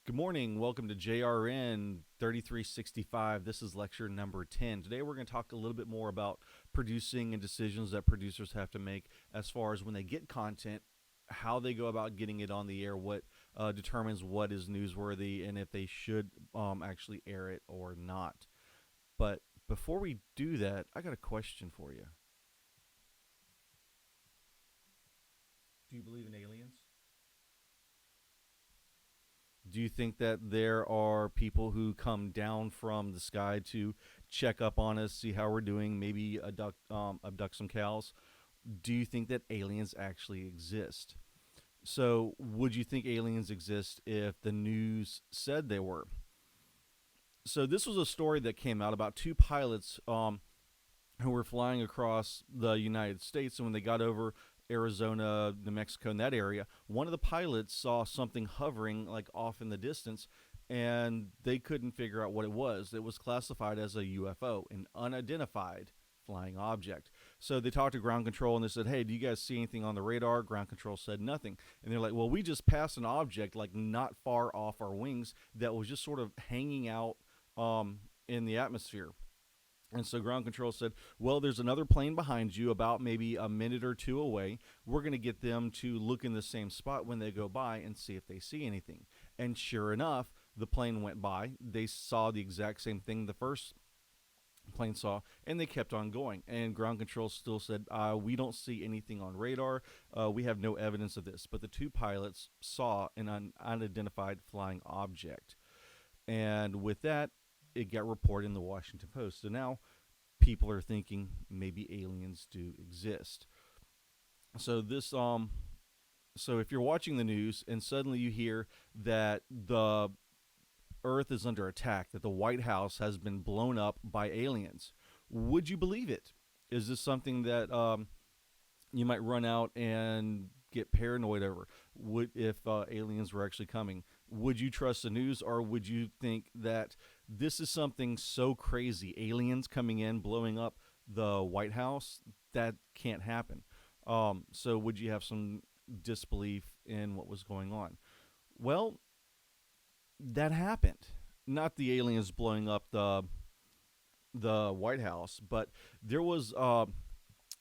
Good morning. Welcome to JRN 3365. This is lecture number 10. Today we're going to talk a little bit more about producing and decisions that producers have to make as far as when they get content, how they go about getting it on the air, what determines what is newsworthy, and if they should actually air it or not. But before we do that, I got a question for you. Do you believe in aliens? Do you think that there are people who come down from the sky to check up on us, see how we're doing, maybe abduct some cows? Do you think that aliens actually exist? So, would you think aliens exist if the news said they were? So, this was a story that came out about two pilots who were flying across the United States, and when they got over Arizona, New Mexico, in that area, one of the pilots saw something hovering like off in the distance, and they couldn't figure out what it was. It was classified as a UFO, an unidentified flying object. So they talked to ground control and they said, "Hey, do you guys see anything on the radar?" Ground control said nothing. And they're like, "Well, we just passed an object like not far off our wings that was just sort of hanging out in the atmosphere." And so ground control said, "Well, there's another plane behind you about maybe a minute or two away. We're going to get them to look in the same spot when they go by and see if they see anything." And sure enough, the plane went by. They saw the exact same thing the first plane saw, and they kept on going. And ground control still said, "We don't see anything on radar. We have no evidence of this." But the two pilots saw an unidentified flying object. And with that, it got reported in the Washington Post. So now people are thinking maybe aliens do exist. So so if you're watching the news and suddenly you hear that the Earth is under attack, that the White House has been blown up by aliens, would you believe it? Is this something that you might run out and get paranoid over? Would if aliens were actually coming? Would you trust the news, or would you think that this is something so crazy, aliens coming in, blowing up the White House, that can't happen? So would you have some disbelief in what was going on? Well, that happened. Not the aliens blowing up the White House, but there was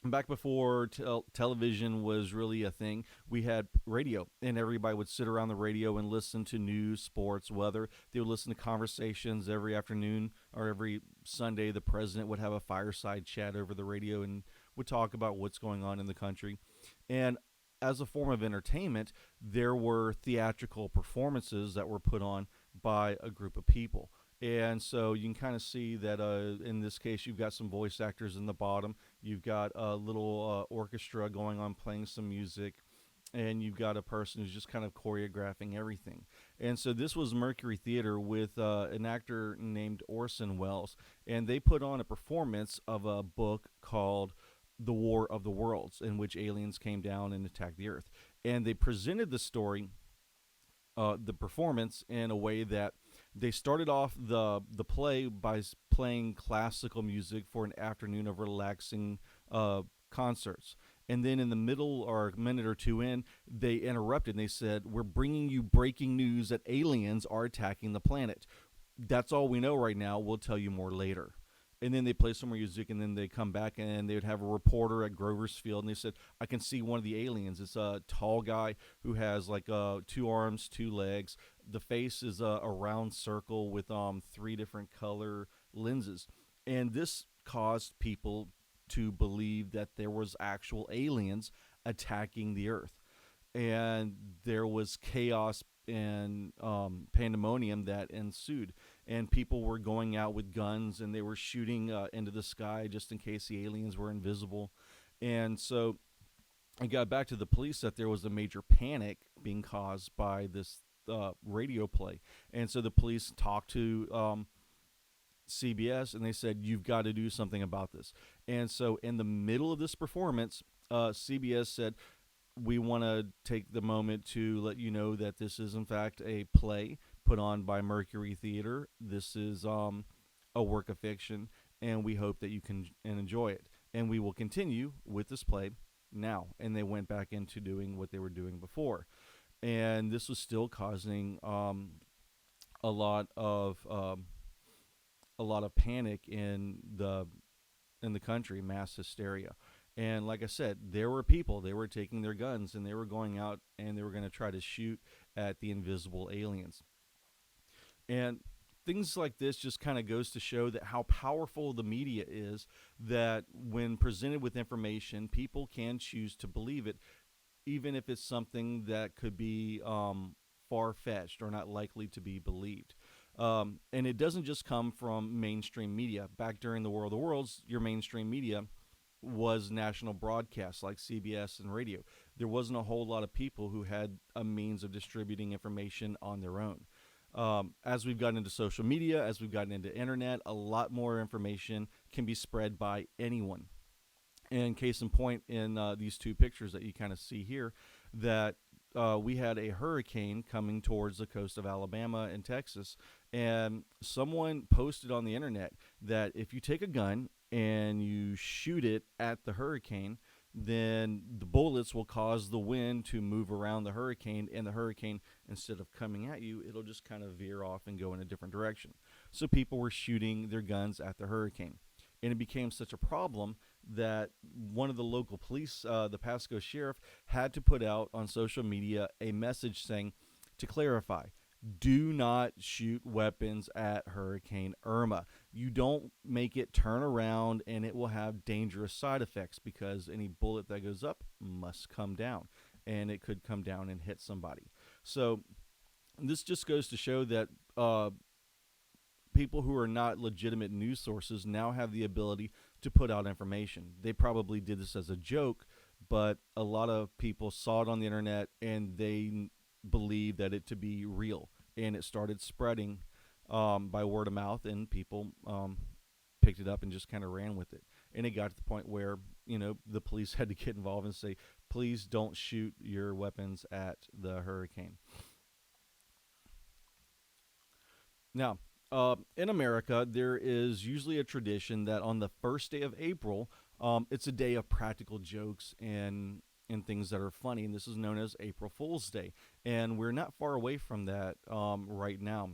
back before television was really a thing, we had radio, and everybody would sit around the radio and listen to news, sports, weather. They would listen to conversations every afternoon or every Sunday. The president would have a fireside chat over the radio and would talk about what's going on in the country. And as a form of entertainment, there were theatrical performances that were put on by a group of people. And so you can kind of see that in this case, you've got some voice actors in the bottom. You've got a little orchestra going on playing some music. And you've got a person who's just kind of choreographing everything. And so this was Mercury Theater with an actor named Orson Welles. And they put on a performance of a book called The War of the Worlds, in which aliens came down and attacked the Earth. And they presented the story, the performance, in a way that they started off the play by playing classical music for an afternoon of relaxing concerts. And then in the middle or a minute or two in, they interrupted and they said, "We're bringing you breaking news that aliens are attacking the planet. That's all we know right now. We'll tell you more later." And then they play some more music, and then they come back and they would have a reporter at Grover's Field, and they said, "I can see one of the aliens. It's a tall guy who has like two arms, two legs. The face is a round circle with three different color lenses." And this caused people to believe that there was actual aliens attacking the Earth. And there was chaos and pandemonium that ensued, and people were going out with guns and they were shooting into the sky just in case the aliens were invisible. And so it got back to the police that there was a major panic being caused by this radio play. And so the police talked to CBS and they said, "You've got to do something about this." And so in the middle of this performance, CBS said, "We want to take the moment to let you know that this is in fact a play put on by Mercury Theater. This is a work of fiction, and we hope that you can enjoy it. And we will continue with this play now." And they went back into doing what they were doing before. And this was still causing a lot of panic in the country, mass hysteria. And like I said, there were people, they were taking their guns and they were going out and they were going to try to shoot at the invisible aliens. And things like this just kind of goes to show that how powerful the media is, that when presented with information, people can choose to believe it, even if it's something that could be far fetched or not likely to be believed. And it doesn't just come from mainstream media. Back during the War of the Worlds, your mainstream media was national broadcasts like CBS and radio. There wasn't a whole lot of people who had a means of distributing information on their own. As we've gotten into social media, as we've gotten into internet, a lot more information can be spread by anyone. And case in point, in these two pictures that you kind of see here, that we had a hurricane coming towards the coast of Alabama and Texas, and someone posted on the internet that if you take a gun and you shoot it at the hurricane, then the bullets will cause the wind to move around the hurricane, and the hurricane, instead of coming at you, it'll just kind of veer off and go in a different direction. So people were shooting their guns at the hurricane. And it became such a problem that one of the local police, the Pasco sheriff, had to put out on social media a message saying, to clarify, do not shoot weapons at Hurricane Irma. You don't make it turn around and it will have dangerous side effects, because any bullet that goes up must come down, and it could come down and hit somebody. So this just goes to show that people who are not legitimate news sources now have the ability to put out information. They probably did this as a joke, but a lot of people saw it on the internet and they believed that it to be real, and it started spreading by word of mouth, and people picked it up and just kind of ran with it. And it got to the point where, the police had to get involved and say, please don't shoot your weapons at the hurricane. Now, in America, there is usually a tradition that on the first day of April, it's a day of practical jokes and things that are funny, and this is known as April Fool's Day. And we're not far away from that right now.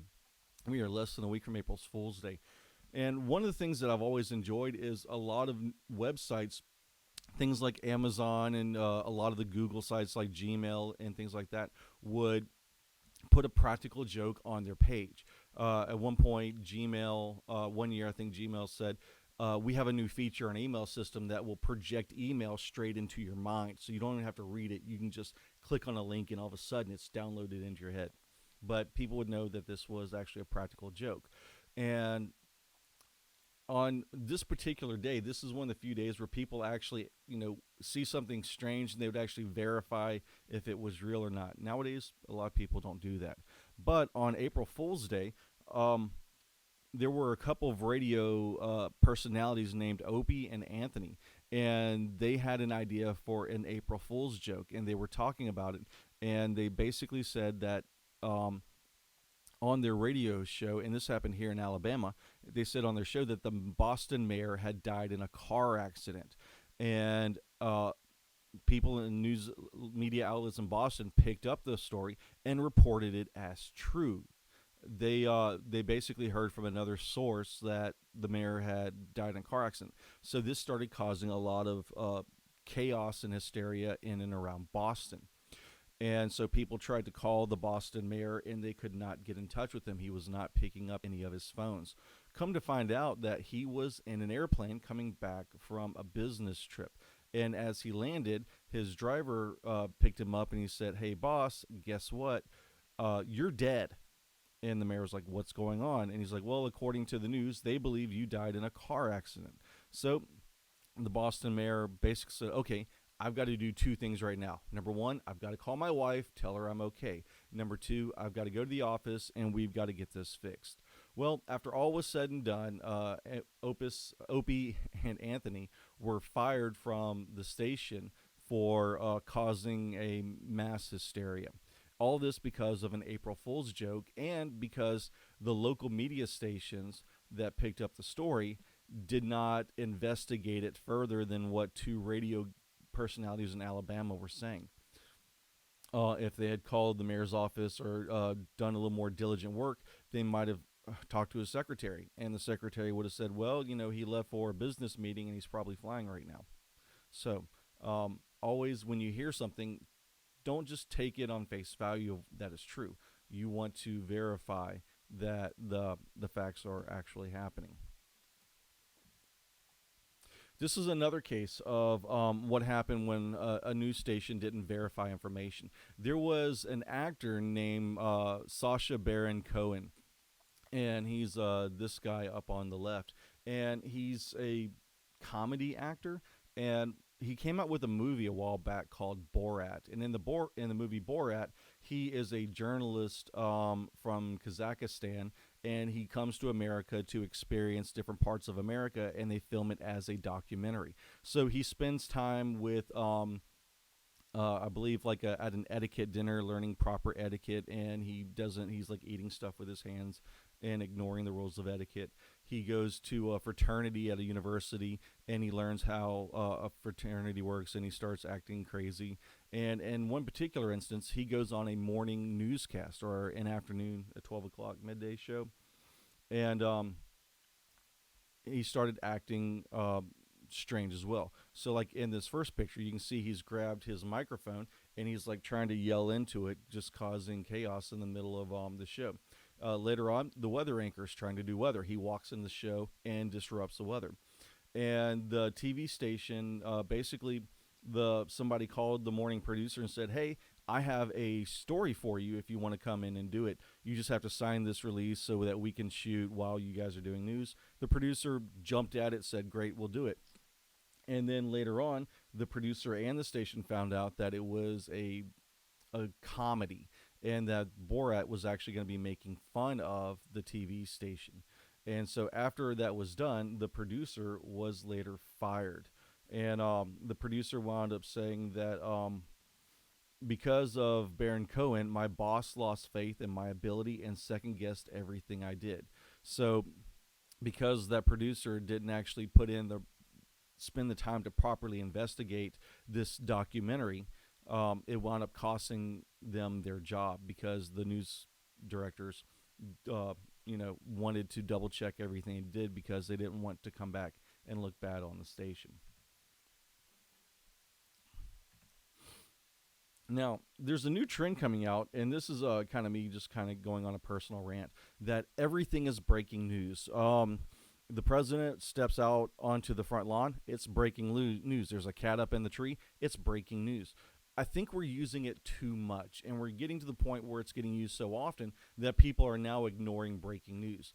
We are less than a week from April Fool's Day. And one of the things that I've always enjoyed is a lot of websites, things like Amazon and a lot of the Google sites like Gmail and things like that, would put a practical joke on their page. At one point, Gmail, one year, I think Gmail said, we have a new feature on email system that will project email straight into your mind. So you don't even have to read it. You can just click on a link and all of a sudden it's downloaded into your head. But people would know that this was actually a practical joke. And on this particular day, this is one of the few days where people actually, see something strange and they would actually verify if it was real or not. Nowadays, a lot of people don't do that. But on April Fool's Day, there were a couple of radio personalities named Opie and Anthony, and they had an idea for an April Fool's joke, and they were talking about it, and they basically said that on their radio show, and this happened here in Alabama, they said on their show that the Boston mayor had died in a car accident. And people in news media outlets in Boston picked up the story and reported it as true. They basically heard from another source that the mayor had died in a car accident. So this started causing a lot of chaos and hysteria in and around Boston. And so people tried to call the Boston mayor and they could not get in touch with him. He was not picking up any of his phones. Come to find out that he was in an airplane coming back from a business trip. And as he landed, his driver picked him up and he said, "Hey, boss, guess what? You're dead." And the mayor was like, "What's going on?" And he's like, "Well, according to the news, they believe you died in a car accident." So the Boston mayor basically said, "Okay, I've got to do two things right now. Number one, I've got to call my wife, tell her I'm okay. Number two, I've got to go to the office and we've got to get this fixed." Well, after all was said and done, Opie and Anthony were fired from the station for causing a mass hysteria. All this because of an April Fool's joke, and because the local media stations that picked up the story did not investigate it further than what two radio personalities in Alabama were saying. If they had called the mayor's office or done a little more diligent work, they might have talked to his secretary, and the secretary would have said, "Well, he left for a business meeting and he's probably flying right now." So, always when you hear something, don't just take it on face value that is true. You want to verify that the facts are actually happening. This is another case of what happened when a news station didn't verify information. There was an actor named Sacha Baron Cohen, and he's this guy up on the left, and he's a comedy actor, and he came out with a movie a while back called Borat, and in the movie Borat, he is a journalist from Kazakhstan, and he comes to America to experience different parts of America, and they film it as a documentary. So he spends time with I believe like at an etiquette dinner, learning proper etiquette, and he doesn't. He's like eating stuff with his hands and ignoring the rules of etiquette. He goes to a fraternity at a university, and he learns how a fraternity works, and he starts acting crazy. And in one particular instance, he goes on a morning newscast or an afternoon, a 12 o'clock midday show, and he started acting strange as well. So like in this first picture, you can see he's grabbed his microphone and he's like trying to yell into it, just causing chaos in the middle of the show. Later on, the weather anchor is trying to do weather. He walks in the show and disrupts the weather. And the TV station basically somebody called the morning producer and said, "Hey, I have a story for you if you want to come in and do it. You just have to sign this release so that we can shoot while you guys are doing news." The producer jumped at it, said, "Great, we'll do it." And then later on, the producer and the station found out that it was a comedy, and that Borat was actually going to be making fun of the TV station. And so after that was done, the producer was later fired. And the producer wound up saying that because of Baron Cohen, my boss lost faith in my ability and second guessed everything I did. So because that producer didn't actually spend the time to properly investigate this documentary, it wound up costing them their job because the news directors, wanted to double check everything they did because they didn't want to come back and look bad on the station. Now, there's a new trend coming out, and this is kind of me just kind of going on a personal rant that everything is breaking news. The president steps out onto the front lawn, it's breaking news. There's a cat up in the tree, it's breaking news. I think we're using it too much, and we're getting to the point where it's getting used so often that people are now ignoring breaking news.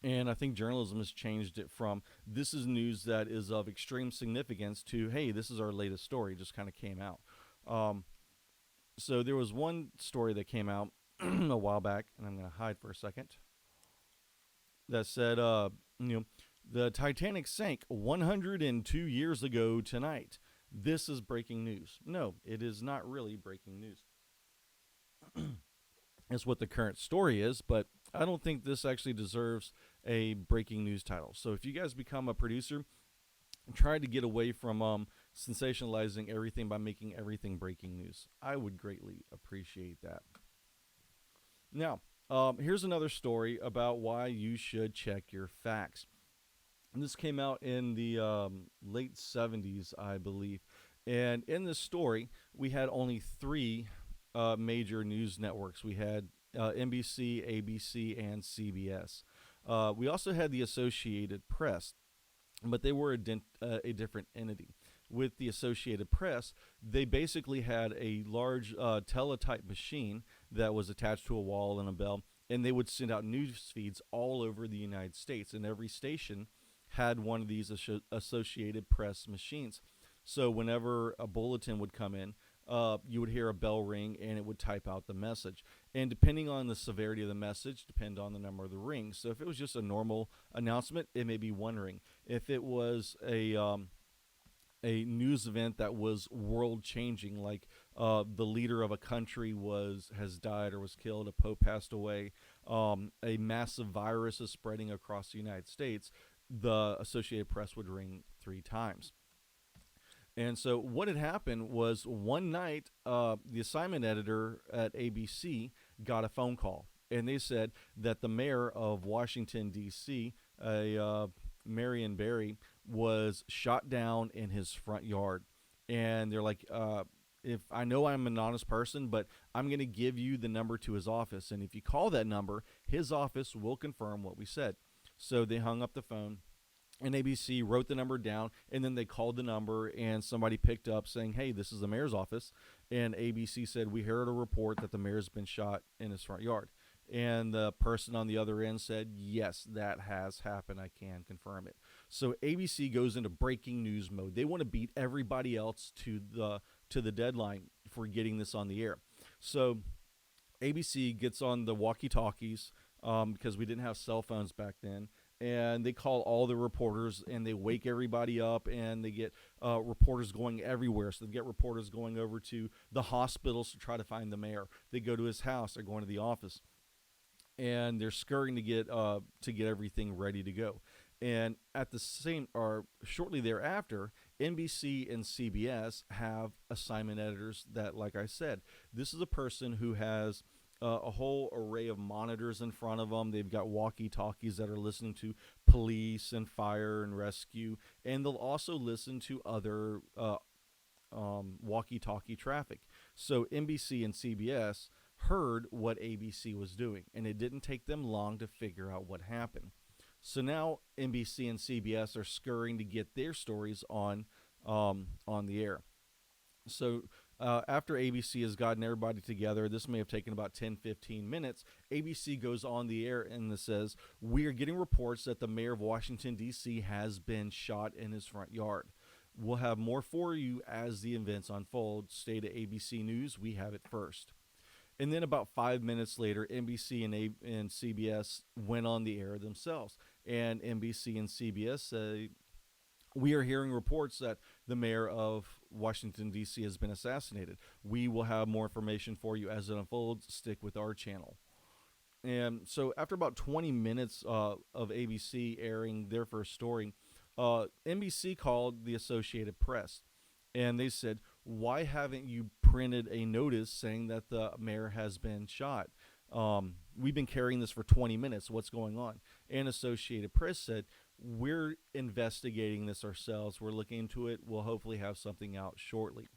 And I think journalism has changed it from this is news that is of extreme significance to, hey, this is our latest story, just kind of came out. Um, so there was one story that came out a while back, and I'm going to hide for a second, that said, the Titanic sank 102 years ago tonight. This is breaking news. No, it is not really breaking news. It's what the current story is, but I don't think this actually deserves a breaking news title. So if you guys become a producer, try to get away from sensationalizing everything by making everything breaking news. I would greatly appreciate that. Now, here's another story about why you should check your facts. And this came out in the late 70s, I believe. And in this story, we had only three major news networks. We had NBC, ABC, and CBS. We also had the Associated Press, but they were a different entity. With the Associated Press, they basically had a large teletype machine that was attached to a wall and a bell, and they would send out news feeds all over the United States, and every station had one of these Associated Press machines. So whenever a bulletin would come in, you would hear a bell ring and it would type out the message. And depending on the severity of the message, depend on the number of the rings. So if it was just a normal announcement, it may be one ring. If it was a news event that was world changing, like the leader of a country has died or was killed, a pope passed away, a massive virus is spreading across the United States, the Associated Press would ring three times. And so what had happened was one night, the assignment editor at ABC got a phone call, and they said that the mayor of Washington D.C., Marion Barry, was shot down in his front yard. And they're like, if I know I'm an honest person, but I'm going to give you the number to his office, and if you call that number, his office will confirm what we said. So they hung up the phone, and ABC wrote the number down, and then they called the number, and somebody picked up saying, "Hey, this is the mayor's office." And ABC said, "We heard a report that the mayor's been shot in his front yard." And the person on the other end said, "Yes, that has happened. I can confirm it." So ABC goes into breaking news mode. They want to beat everybody else to the deadline for getting this on the air. So ABC gets on the walkie-talkies, because we didn't have cell phones back then, and they call all the reporters and they wake everybody up, and they get reporters going everywhere. So they get reporters going over to the hospitals to try to find the mayor. They go to his house. They're going to the office, and they're scurrying to get everything ready to go. And at the same or shortly thereafter, NBC and CBS have assignment editors that, like I said, this is a person who has a whole array of monitors in front of them. They've got walkie-talkies that are listening to police and fire and rescue, and they'll also listen to other walkie-talkie traffic. So NBC and CBS heard what ABC was doing, and it didn't take them long to figure out what happened. So now NBC and CBS are scurrying to get their stories on the air. So after ABC has gotten everybody together, this may have taken about 10-15 minutes. ABC goes on the air and it says, "We are getting reports that the mayor of Washington, D.C. has been shot in his front yard. We'll have more for you as the events unfold. Stay to ABC News. We have it first." And then about 5 minutes later, NBC and CBS went on the air themselves. And NBC and CBS say, "We are hearing reports that the mayor of Washington, D.C. has been assassinated. We will have more information for you as it unfolds. Stick with our channel." And so after about 20 minutes of ABC airing their first story, NBC called the Associated Press, and they said, "Why haven't you printed a notice saying that the mayor has been shot? We've been carrying this for 20 minutes. What's going on?" And Associated Press said, "We're investigating this ourselves. We're looking into it. We'll hopefully have something out shortly."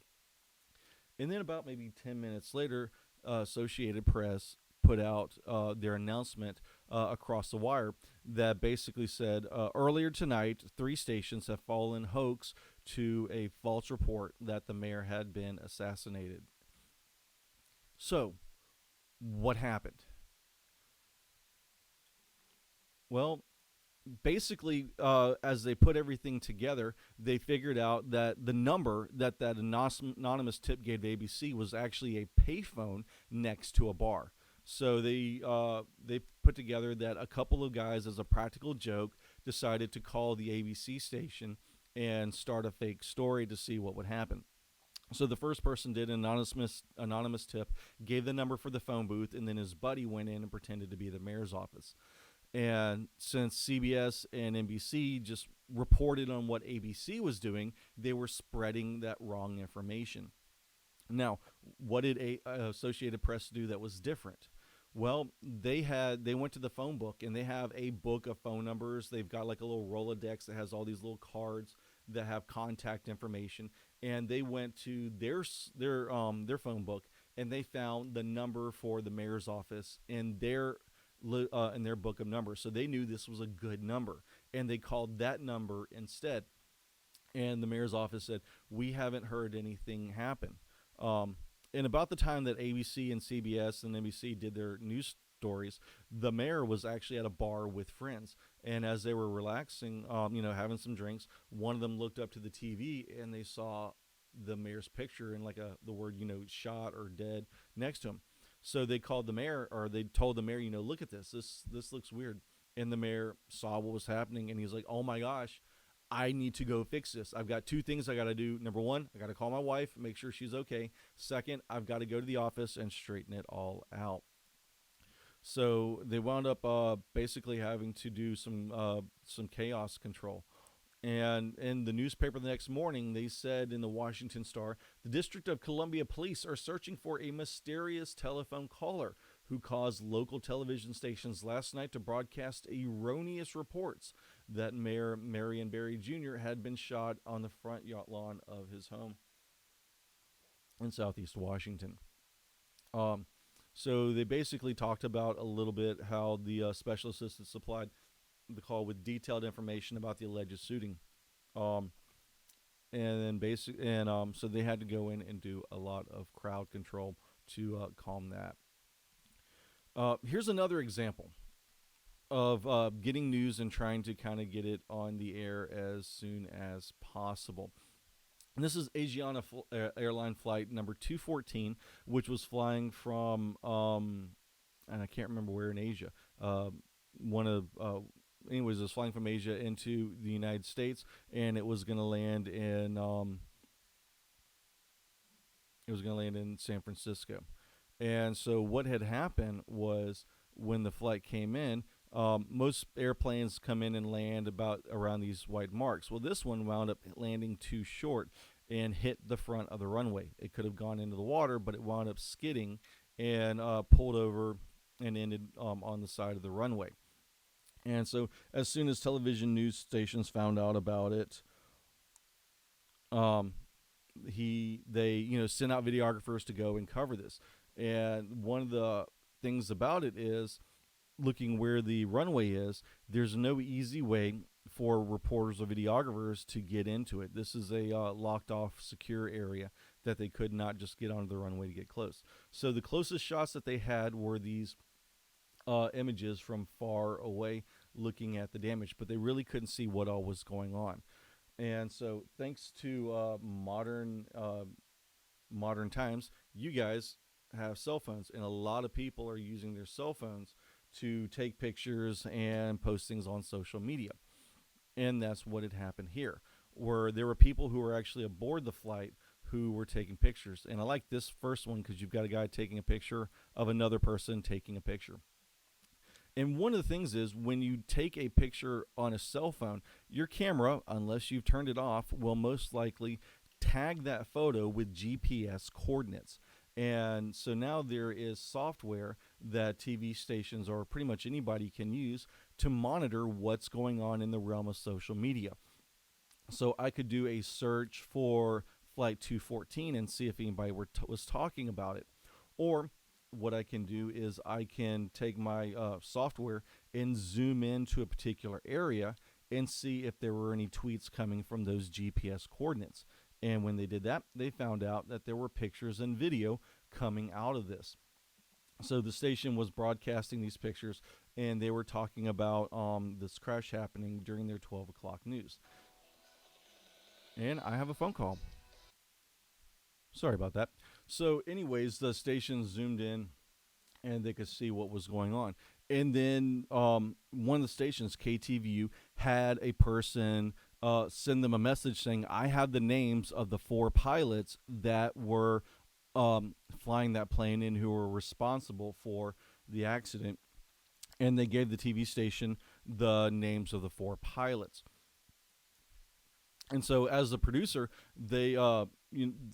And then about maybe 10 minutes later, Associated Press put out their announcement across the wire that basically said, "Earlier tonight, 3 stations have fallen hoax to a false report that the mayor had been assassinated." So, what happened? Well, basically, as they put everything together, they figured out that the number that anonymous tip gave ABC was actually a payphone next to a bar. So they put together that a couple of guys, as a practical joke, decided to call the ABC station and start a fake story to see what would happen. So the first person did an anonymous tip, gave the number for the phone booth, and then his buddy went in and pretended to be the mayor's office. And since CBS and NBC just reported on what ABC was doing, they were spreading that wrong information. Now, what did Associated Press do that was different? Well, they went to the phone book, and they have a book of phone numbers. They've got like a little Rolodex that has all these little cards that have contact information, and they went to their phone book, and they found the number for the mayor's office in their book of numbers. So they knew this was a good number, and they called that number instead. And the mayor's office said, "We haven't heard anything happen." And about the time that ABC and CBS and NBC did their news stories, the mayor was actually at a bar with friends. And as they were relaxing, having some drinks, one of them looked up to the TV and they saw the mayor's picture and like the word, shot or dead next to him. So they called the mayor, or they told the mayor, "Look at this. This looks weird." And the mayor saw what was happening, and he's like, "Oh my gosh, I need to go fix this. I've got 2 things I got to do. Number one, I got to call my wife, make sure she's okay. Second, I've got to go to the office and straighten it all out." So they wound up basically having to do some chaos control. And in the newspaper the next morning, they said in the Washington Star, the District of Columbia police are searching for a mysterious telephone caller who caused local television stations last night to broadcast erroneous reports that Mayor Marion Barry Jr. had been shot on the front lawn of his home in Southeast Washington. Um, so they basically talked about a little bit how the special assistant supplied the call with detailed information about the alleged shooting. Um, and then so they had to go in and do a lot of crowd control to calm that. Here's another example of getting news and trying to kind of get it on the air as soon as possible. And this is Asiana airline flight number 214, which was flying from, and I can't remember where in Asia. One of, anyways, it was flying from Asia into the United States, and it was going to land in, San Francisco. And so what had happened was when the flight came in, most airplanes come in and land about around these white marks. Well, this one wound up landing too short and hit the front of the runway. It could have gone into the water, but it wound up skidding and pulled over and ended on the side of the runway. And so as soon as television news stations found out about it, um, they sent out videographers to go and cover this. And one of the things about it is looking where the runway is, there's no easy way for reporters or videographers to get into it. This is a locked off secure area that they could not just get onto the runway to get close. So the closest shots that they had were these images from far away looking at the damage, but they really couldn't see what all was going on. And so thanks to modern times, you guys have cell phones, and a lot of people are using their cell phones to take pictures and post things on social media. And that's what had happened here, where there were people who were actually aboard the flight who were taking pictures. And I like this first one because you've got a guy taking a picture of another person taking a picture. And one of the things is when you take a picture on a cell phone, your camera, unless you've turned it off, will most likely tag that photo with GPS coordinates. And so now there is software that TV stations or pretty much anybody can use to monitor what's going on in the realm of social media. So I could do a search for Flight 214 and see if anybody was talking about it. Or what I can do is I can take my software and zoom into a particular area and see if there were any tweets coming from those GPS coordinates. And when they did that, they found out that there were pictures and video coming out of this. So the station was broadcasting these pictures, and they were talking about this crash happening during their 12 o'clock news. And I have a phone call. Sorry about that. So, anyways, the station zoomed in, and they could see what was going on. And then one of the stations, KTVU, had a person send them a message saying, I have the names of the 4 pilots that were flying that plane and who were responsible for the accident. And they gave the TV station the names of the 4 pilots. And so as the producer,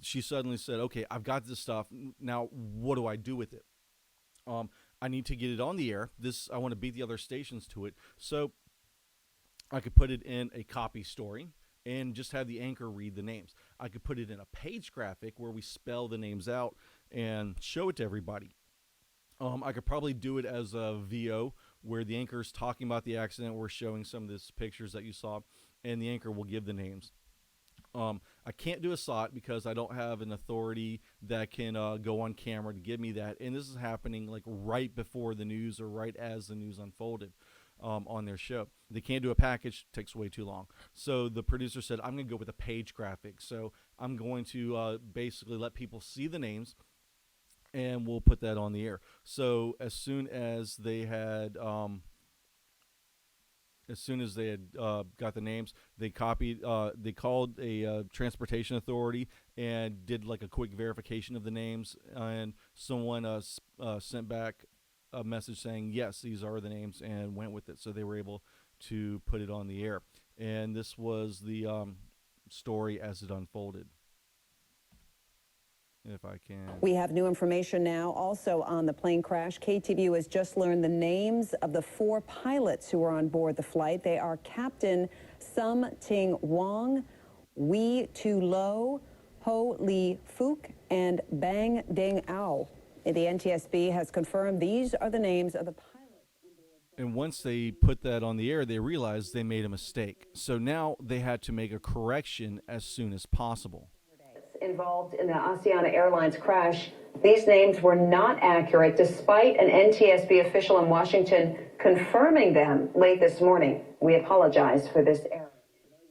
she suddenly said, okay, I've got this stuff. Now, what do I do with it? I need to get it on the air. I want to beat the other stations to it. So I could put it in a copy story and just have the anchor read the names. I could put it in a page graphic where we spell the names out and show it to everybody. I could probably do it as a VO where the anchor is talking about the accident. We're showing some of these pictures that you saw, and the anchor will give the names. I can't do a SOT because I don't have an authority that can go on camera to give me that. And this is happening like right before the news or right as the news unfolded on their show. They can't do a package, takes way too long. So the producer said, I'm going to go with a page graphic. So I'm going to basically let people see the names, and we'll put that on the air. So as soon as they had got the names, they called a transportation authority and did like a quick verification of the names, and someone sent back a message saying, yes, these are the names, and went with it. So they were able to put it on the air. And this was the story as it unfolded. If I can. We have new information now also on the plane crash. KTVU has just learned the names of the 4 pilots who were on board the flight. They are Captain Sum Ting Wong, Wee Tu Lo, Ho Lee Fook, and Bang Ding Ao. The NTSB has confirmed these are the names of the pilots. And once they put that on the air, they realized they made a mistake. So now they had to make a correction as soon as possible. Involved in the Asiana Airlines crash, these names were not accurate despite an NTSB official in Washington confirming them late this morning. We apologize for this error.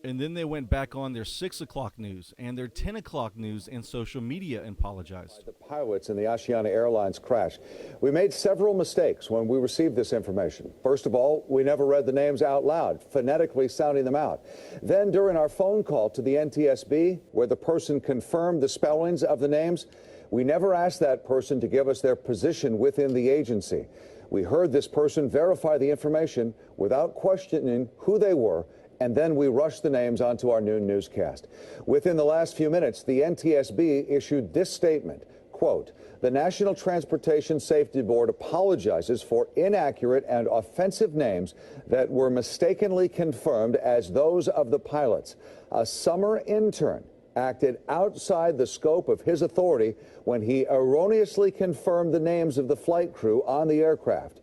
And then they went back on their 6 o'clock news and their 10 o'clock news and social media and apologized. The pilots in the Asiana Airlines crash. We made several mistakes when we received this information. First of all, we never read the names out loud, phonetically sounding them out. Then during our phone call to the NTSB, where the person confirmed the spellings of the names, we never asked that person to give us their position within the agency. We heard this person verify the information without questioning who they were, and then we rushed the names onto our noon newscast. Within the last few minutes, the NTSB issued this statement, quote, "The National Transportation Safety Board apologizes for inaccurate and offensive names that were mistakenly confirmed as those of the pilots. A summer intern acted outside the scope of his authority when he erroneously confirmed the names of the flight crew on the aircraft.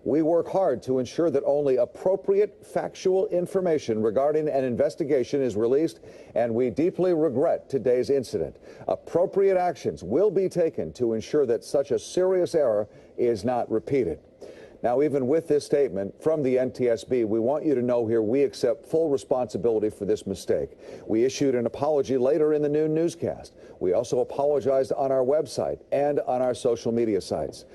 We work hard to ensure that only appropriate factual information regarding an investigation is released, and we deeply regret today's incident. Appropriate actions will be taken to ensure that such a serious error is not repeated." Now, even with this statement from the NTSB, we want you to know here we accept full responsibility for this mistake. We issued an apology later in the noon newscast. We also apologized on our website and on our social media sites.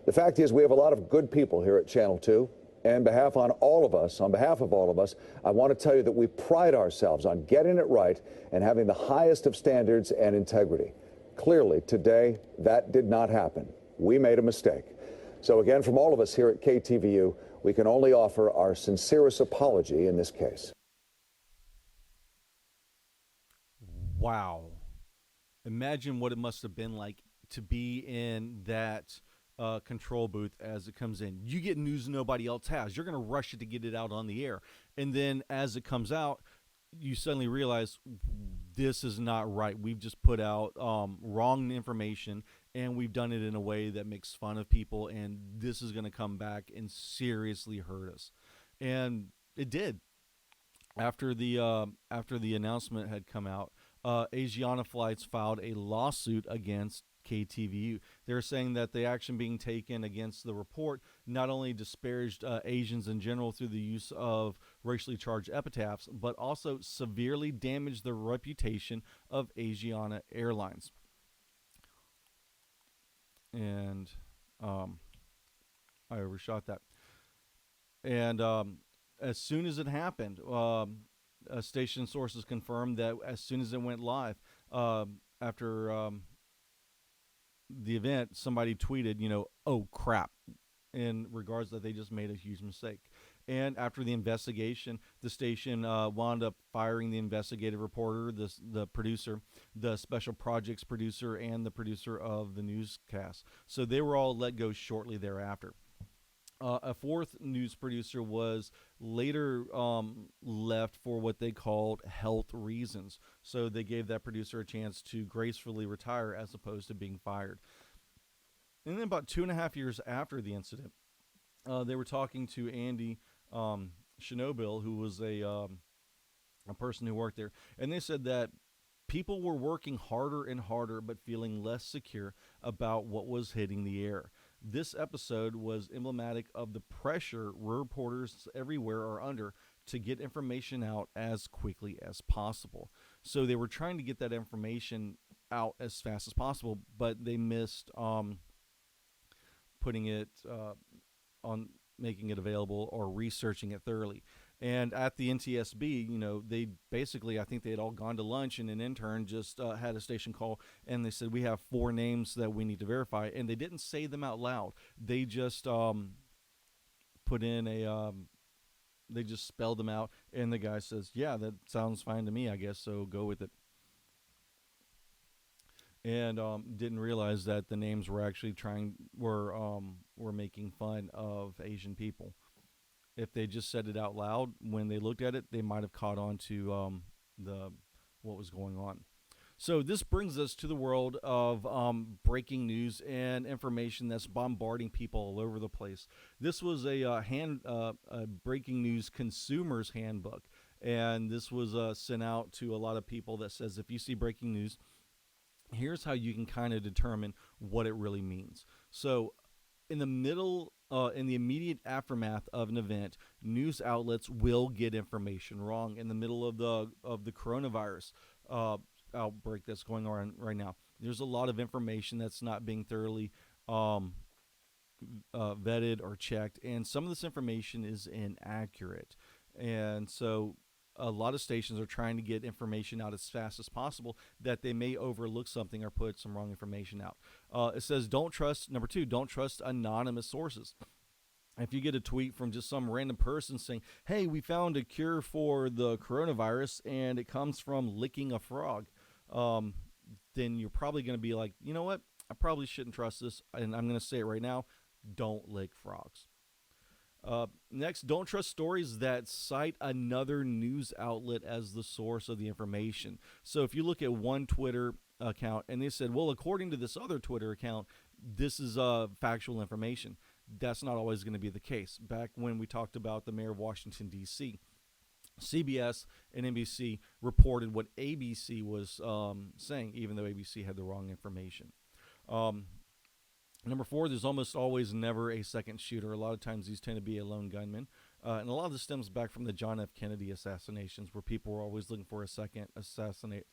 The fact is, we have a lot of good people here at Channel 2. And on behalf of all of us, I want to tell you that we pride ourselves on getting it right and having the highest of standards and integrity. Clearly, today, that did not happen. We made a mistake. So again, from all of us here at KTVU, we can only offer our sincerest apology in this case. Wow. Imagine what it must have been like to be in that control booth as it comes in. You get news nobody else has. You're going to rush it to get it out on the air. And then as it comes out, you suddenly realize this is not right. We've just put out wrong information, and we've done it in a way that makes fun of people, and this is going to come back and seriously hurt us. And it did. After the announcement had come out, Asiana Flights filed a lawsuit against KTVU. They're saying that the action being taken against the report not only disparaged Asians in general through the use of racially charged epitaphs, but also severely damaged the reputation of Asiana Airlines. And I overshot that. And as soon as it happened, station sources confirmed that as soon as it went live, after the event, somebody tweeted, "Oh crap," in regards that they just made a huge mistake. And after the investigation, the station wound up firing the investigative reporter, the producer, the special projects producer, and the producer of the newscast. So they were all let go shortly thereafter. A fourth news producer was later left for what they called health reasons. So they gave that producer a chance to gracefully retire as opposed to being fired. And then about 2.5 years after the incident, they were talking to Andy Schnobil, who was a person who worked there. And they said that people were working harder and harder but feeling less secure about what was hitting the air. This episode was emblematic of the pressure reporters everywhere are under to get information out as quickly as possible. So they were trying to get that information out as fast as possible, but they missed putting it on making it available or researching it thoroughly. And at the NTSB, they basically, I think they had all gone to lunch, and an intern just had a station call, and they said, "We have 4 names that we need to verify." And they didn't say them out loud. They just put in They just spelled them out, and the guy says, "Yeah, that sounds fine to me, I guess. So go with it." And didn't realize that the names were actually were making fun of Asian people. If they just said it out loud when they looked at it, they might have caught on to the what was going on. So this brings us to the world of breaking news and information that's bombarding people all over the place. This was a breaking news consumer's handbook, and this was sent out to a lot of people that says if you see breaking news, here's how you can kind of determine what it really means. So in the immediate aftermath of an event, news outlets will get information wrong. In the middle of the coronavirus outbreak that's going on right now, there's a lot of information that's not being thoroughly vetted or checked, and some of this information is inaccurate. And so a lot of stations are trying to get information out as fast as possible that they may overlook something or put some wrong information out. It says number two, don't trust anonymous sources. If you get a tweet from just some random person saying, "Hey, we found a cure for the coronavirus," and it comes from licking a frog, then you're probably going to be like, you know what? I probably shouldn't trust this, and I'm going to say it right now. Don't lick frogs. Next, don't trust stories that cite another news outlet as the source of the information. So if you look at one Twitter account and they said, well, according to this other Twitter account, this is factual information. That's not always going to be the case. Back when we talked about the mayor of Washington, D.C., CBS and NBC reported what ABC was saying, even though ABC had the wrong information. Number four, there's almost always never a second shooter. A lot of times these tend to be a lone gunman. And a lot of this stems back from the John F. Kennedy assassinations, where people were always looking for a second assassin.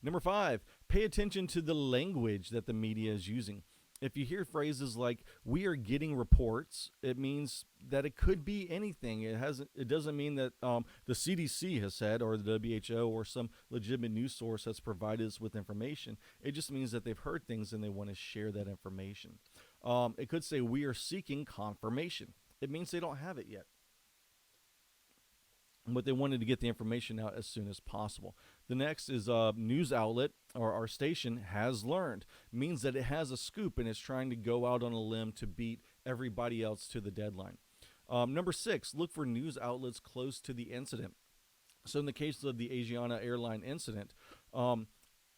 Number five, pay attention to the language that the media is using. If you hear phrases like "we are getting reports," it means that it could be anything. It doesn't mean that the CDC has said, or the WHO, or some legitimate news source has provided us with information. It just means that they've heard things and they want to share that information. It could say "we are seeking confirmation." It means they don't have it yet, but they wanted to get the information out as soon as possible. The next is news outlet, or our station has learned. Means that it has a scoop and is trying to go out on a limb to beat everybody else to the deadline. Number six, look for news outlets close to the incident. So in the case of the Asiana airline incident,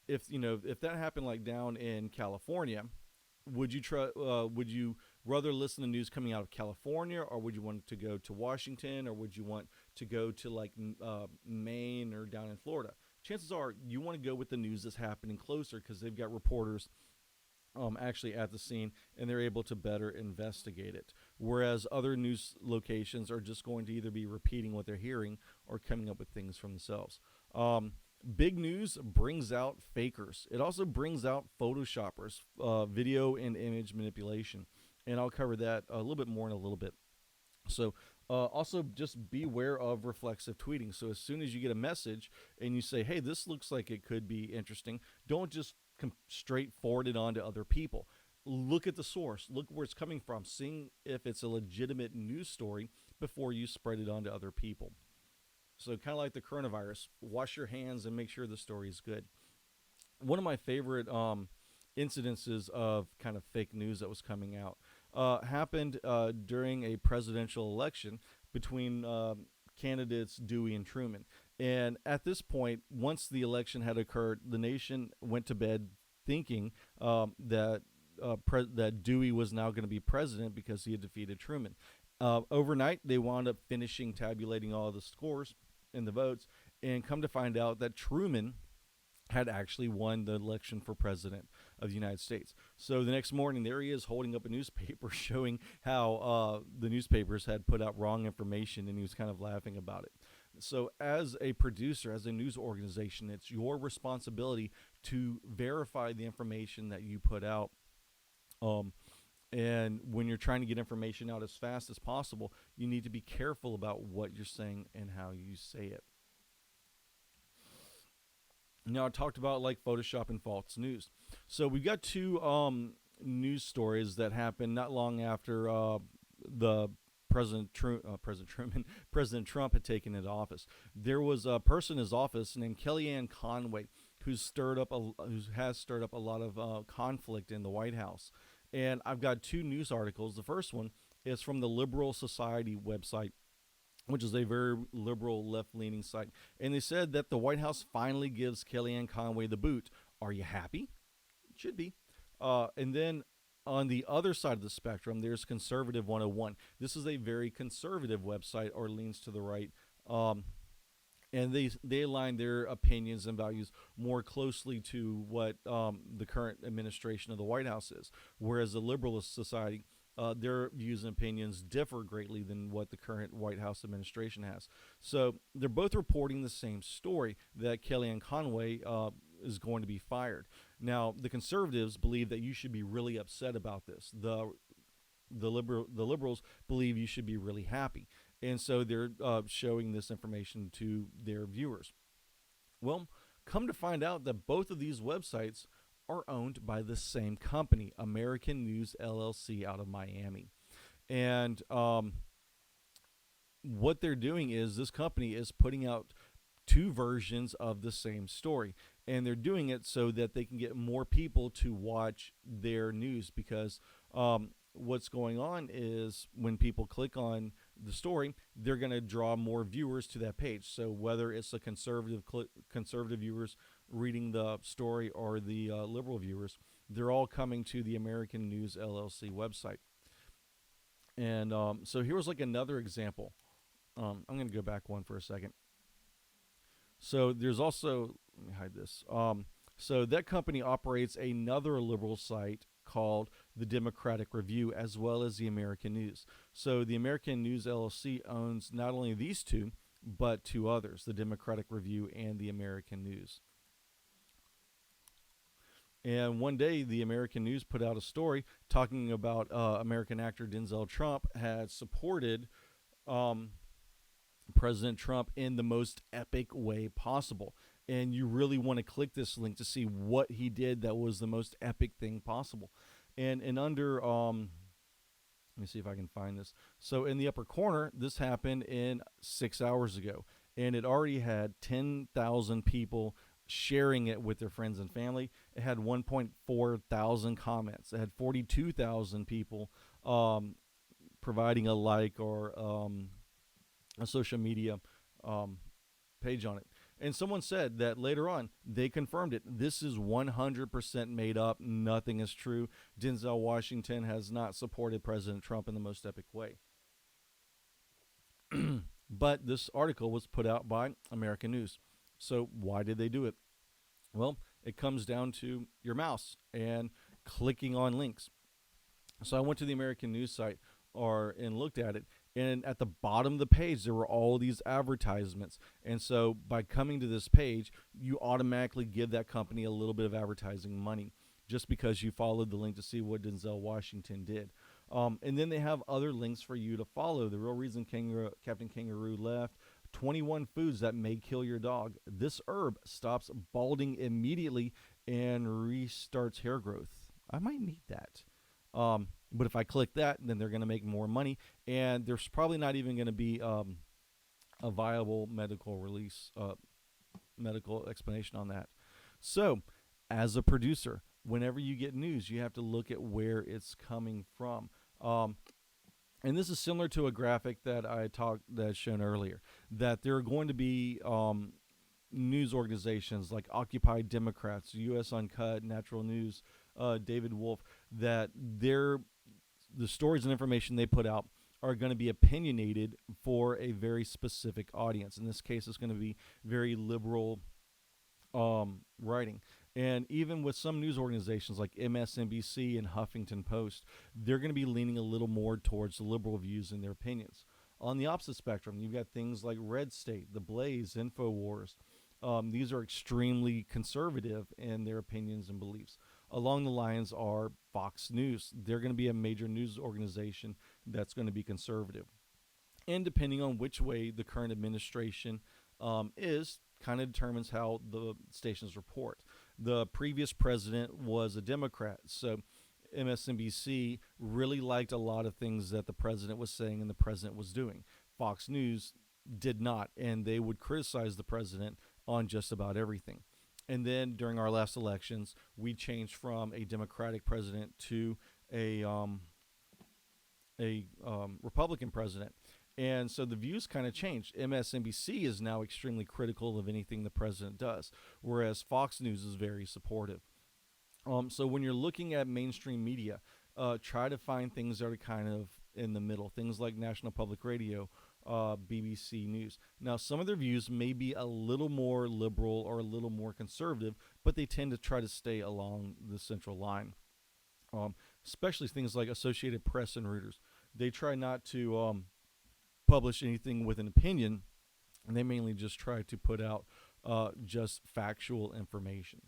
if that happened like down in California, would you rather listen to news coming out of California, or would you want to go to Washington, or would you want to go to like Maine or down in Florida? Chances are you want to go with the news that's happening closer, because they've got reporters actually at the scene and they're able to better investigate it. Whereas other news locations are just going to either be repeating what they're hearing or coming up with things from themselves. Big news brings out fakers. It also brings out photoshoppers, video and image manipulation. And I'll cover that a little bit more in a little bit. So also just beware of reflexive tweeting. So as soon as you get a message and you say, hey, this looks like it could be interesting, don't just straight forward it on to other people. Look at the source. Look where it's coming from. Seeing if it's a legitimate news story before you spread it on to other people. So kind of like the coronavirus, wash your hands and make sure the story is good. One of my favorite incidences of kind of fake news that was coming out happened during a presidential election between candidates Dewey and Truman. And at this point, once the election had occurred, the nation went to bed thinking that Dewey was now going to be president because he had defeated Truman. Overnight, they wound up finishing tabulating all of the scores and the votes, and come to find out that Truman had actually won the election for president of the United States. So the next morning, there he is holding up a newspaper showing how the newspapers had put out wrong information, and he was kind of laughing about it. So as a producer, as a news organization, it's your responsibility to verify the information that you put out. And when you're trying to get information out as fast as possible, you need to be careful about what you're saying and how you say it. Now, I talked about like Photoshop and false news. So we've got two news stories that happened not long after the President Trump had taken into office. There was a person in his office named Kellyanne Conway who has stirred up a lot of conflict in the White House. And I've got two news articles. The first one is from the Liberal Society website, which is a very liberal, left-leaning site. And they said that the White House finally gives Kellyanne Conway the boot. Are you happy? Should be. And then on the other side of the spectrum, there's Conservative 101. This is a very conservative website, or leans to the right. And they align their opinions and values more closely to what the current administration of the White House is. Whereas the Liberalist Society, their views and opinions differ greatly than what the current White House administration has. So they're both reporting the same story, that Kellyanne Conway is going to be fired. Now, the conservatives believe that you should be really upset about this. The liberals believe you should be really happy. And so they're showing this information to their viewers. Well, come to find out that both of these websites are owned by the same company, American News LLC, out of Miami. And what they're doing is this company is putting out two versions of the same story. And they're doing it so that they can get more people to watch their news, because what's going on is when people click on the story, they're going to draw more viewers to that page. So whether it's the conservative viewers reading the story or the liberal viewers, they're all coming to the American News LLC website. And so here's like another example. I'm going to go back one for a second. So there's also, let me hide this. So that company operates another liberal site called the Democratic Review, as well as the American News. So the American News LLC owns not only these two, but two others, the Democratic Review and the American News. And one day, the American News put out a story talking about American actor Denzel Trump had supported President Trump in the most epic way possible. And you really want to click this link to see what he did that was the most epic thing possible. And under, let me see if I can find this. So in the upper corner, this happened in 6 hours ago. And it already had 10,000 people sharing it with their friends and family. It had 1.4 thousand comments. It had 42,000 people providing a like or a social media page on it. And someone said that later on, they confirmed it. This is 100% made up. Nothing is true. Denzel Washington has not supported President Trump in the most epic way. But this article was put out by American News. So why did they do it? Well, it comes down to your mouse and clicking on links. So I went to the American News site and looked at it. And at the bottom of the page, there were all these advertisements. And so by coming to this page, you automatically give that company a little bit of advertising money just because you followed the link to see what Denzel Washington did. And then they have other links for you to follow. The real reason Captain Kangaroo left: 21 foods that may kill your dog. This herb stops balding immediately and restarts hair growth. I might need that. But if I click that, then they're going to make more money, and there's probably not even going to be a viable medical explanation on that. So, as a producer, whenever you get news, you have to look at where it's coming from. And this is similar to a graphic that that's shown earlier, that there are going to be news organizations like Occupy Democrats, U.S. Uncut, Natural News, David Wolf, that the stories and information they put out are going to be opinionated for a very specific audience. In this case, it's going to be very liberal writing. And even with some news organizations like MSNBC and Huffington Post, they're going to be leaning a little more towards the liberal views in their opinions. On the opposite spectrum, you've got things like Red State, The Blaze, InfoWars. These are extremely conservative in their opinions and beliefs. Along the lines are Fox News. They're going to be a major news organization that's going to be conservative. And depending on which way the current administration is, kind of determines how the stations report. The previous president was a Democrat, so MSNBC really liked a lot of things that the president was saying and the president was doing. Fox News did not, and they would criticize the president on just about everything. And then during our last elections, we changed from a Democratic president to a Republican president. And so the views kind of changed. MSNBC is now extremely critical of anything the president does, whereas Fox News is very supportive. So when you're looking at mainstream media, try to find things that are kind of in the middle. Things like National Public Radio, BBC News. Now, some of their views may be a little more liberal or a little more conservative, but they tend to try to stay along the central line. Especially things like Associated Press and Reuters. They try not to publish anything with an opinion, and they mainly just try to put out just factual information.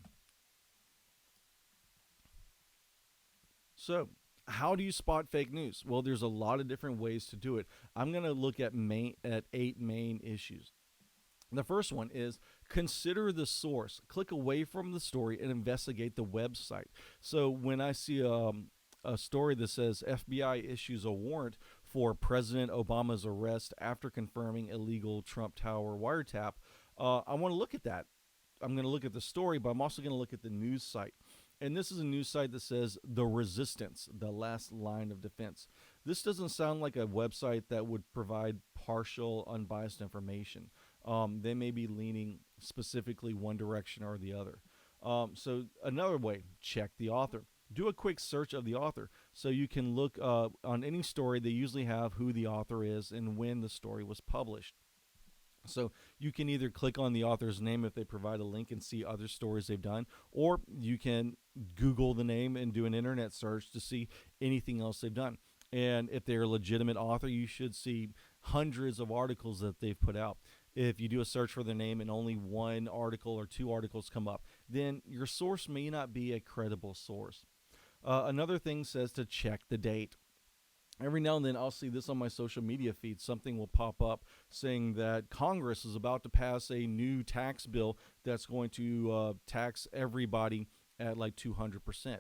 So, how do you spot fake news? Well, there's a lot of different ways to do it. I'm going to look at 8 main issues. The first one is consider the source. Click away from the story and investigate the website. So when I see a story that says FBI issues a warrant for President Obama's arrest after confirming illegal Trump Tower wiretap, I want to look at that. I'm going to look at the story, but I'm also going to look at the news site. And this is a news site that says The Resistance, the last line of defense. This doesn't sound like a website that would provide partial, unbiased information. They may be leaning specifically one direction or the other. So another way, check the author. Do a quick search of the author. So you can look on any story, they usually have who the author is and when the story was published. So you can either click on the author's name if they provide a link and see other stories they've done, or you can Google the name and do an internet search to see anything else they've done. And if they're a legitimate author, you should see hundreds of articles that they've put out. If you do a search for their name and only one article or 2 articles come up, then your source may not be a credible source. Another thing says to check the date. Every now and then I'll see this on my social media feed. Something will pop up saying that Congress is about to pass a new tax bill that's going to tax everybody at like 200%.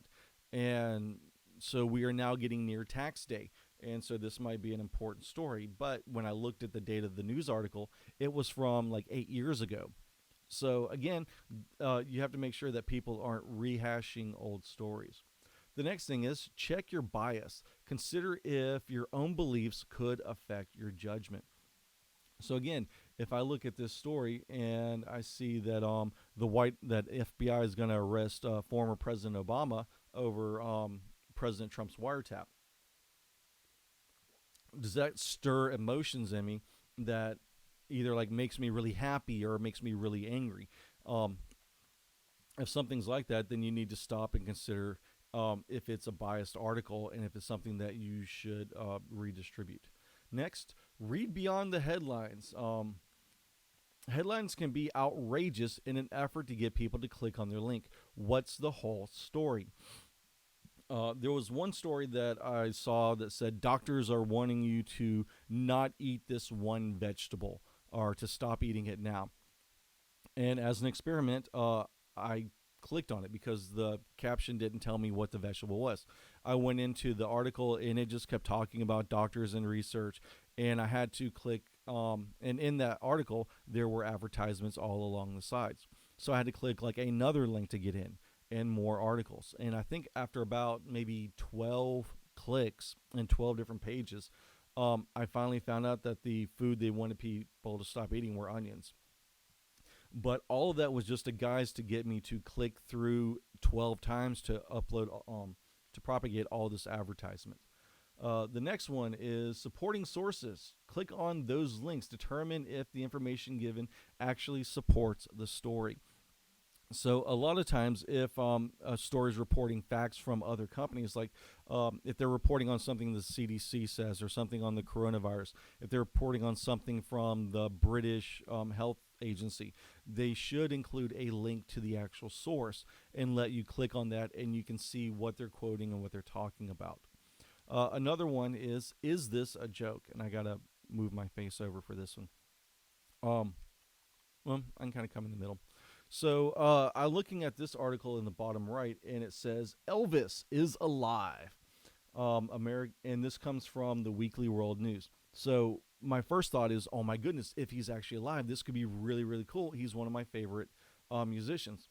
And so we are now getting near tax day. And so this might be an important story. But when I looked at the date of the news article, it was from like 8 years ago. So again, you have to make sure that people aren't rehashing old stories. The next thing is check your bias. Consider if your own beliefs could affect your judgment. So again, if I look at this story and I see that that FBI is going to arrest former President Obama over President Trump's wiretap, does that stir emotions in me that either like makes me really happy or makes me really angry? If something's like that, then you need to stop and consider if it's a biased article and if it's something that you should redistribute. Next, read beyond the headlines. Headlines can be outrageous in an effort to get people to click on their link. What's the whole story? There was one story that I saw that said doctors are wanting you to not eat this one vegetable or to stop eating it now. And as an experiment, I clicked on it because the caption didn't tell me what the vegetable was. I went into the article and it just kept talking about doctors and research, and I had to click and in that article there were advertisements all along the sides, so I had to click like another link to get in and more articles. And I think after about maybe 12 clicks and 12 different pages, I finally found out that the food they wanted people to stop eating were onions. But all of that was just a guise to get me to click through 12 times to upload, to propagate all this advertisement. The next one is supporting sources. Click on those links. Determine if the information given actually supports the story. So a lot of times if a story is reporting facts from other companies, like if they're reporting on something the CDC says or something on the coronavirus, if they're reporting on something from the British health agency, they should include a link to the actual source and let you click on that and you can see what they're quoting and what they're talking about. Another one is this a joke? And I got to move my face over for this one. Well, I can kind of come in the middle. So I'm looking at this article in the bottom right, and it says Elvis is alive. And this comes from the Weekly World News. So my first thought is, oh my goodness, if he's actually alive, this could be really, really cool. He's one of my favorite musicians.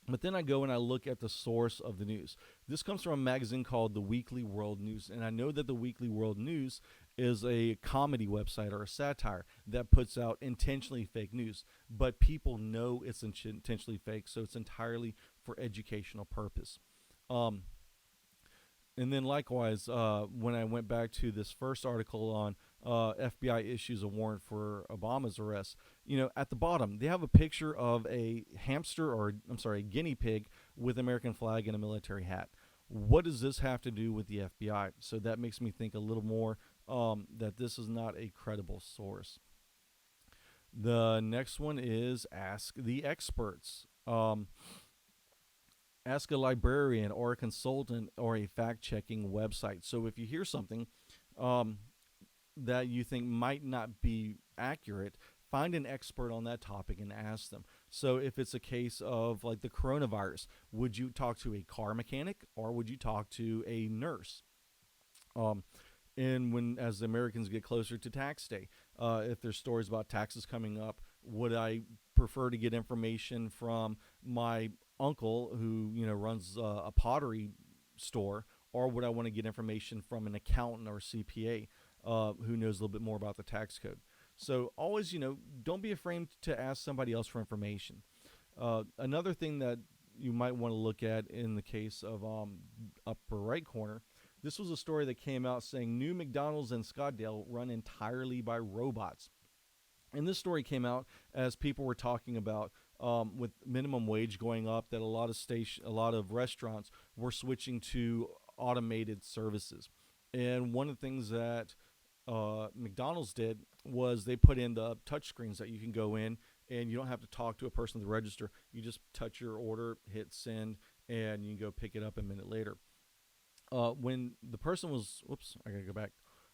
But then I go and I look at the source of the news. This comes from a magazine called the Weekly World News. And I know that the Weekly World News is a comedy website or a satire that puts out intentionally fake news. But people know it's intentionally fake, so it's entirely for educational purpose. Um, and then likewise, when I went back to this first article on FBI issues a warrant for Obama's arrest, at the bottom, they have a picture of a hamster, or I'm sorry, a guinea pig with American flag and a military hat. What does this have to do with the FBI? So that makes me think a little more that this is not a credible source. The next one is Ask the Experts. Ask a librarian or a consultant or a fact-checking website. So if you hear something that you think might not be accurate, find an expert on that topic and ask them. So if it's a case of like the coronavirus, would you talk to a car mechanic or would you talk to a nurse? And as Americans get closer to tax day, if there's stories about taxes coming up, would I prefer to get information from my uncle who runs a pottery store, or would I want to get information from an accountant or CPA who knows a little bit more about the tax code? So always, don't be afraid to ask somebody else for information. Another thing that you might want to look at in the case of upper right corner, this was a story that came out saying new McDonald's in Scottsdale run entirely by robots. And this story came out as people were talking about with minimum wage going up, that a lot of restaurants were switching to automated services. And one of the things that McDonald's did was they put in the touch screens that you can go in and you don't have to talk to a person at the register. You just touch your order, hit send, and you can go pick it up a minute later. When the person was,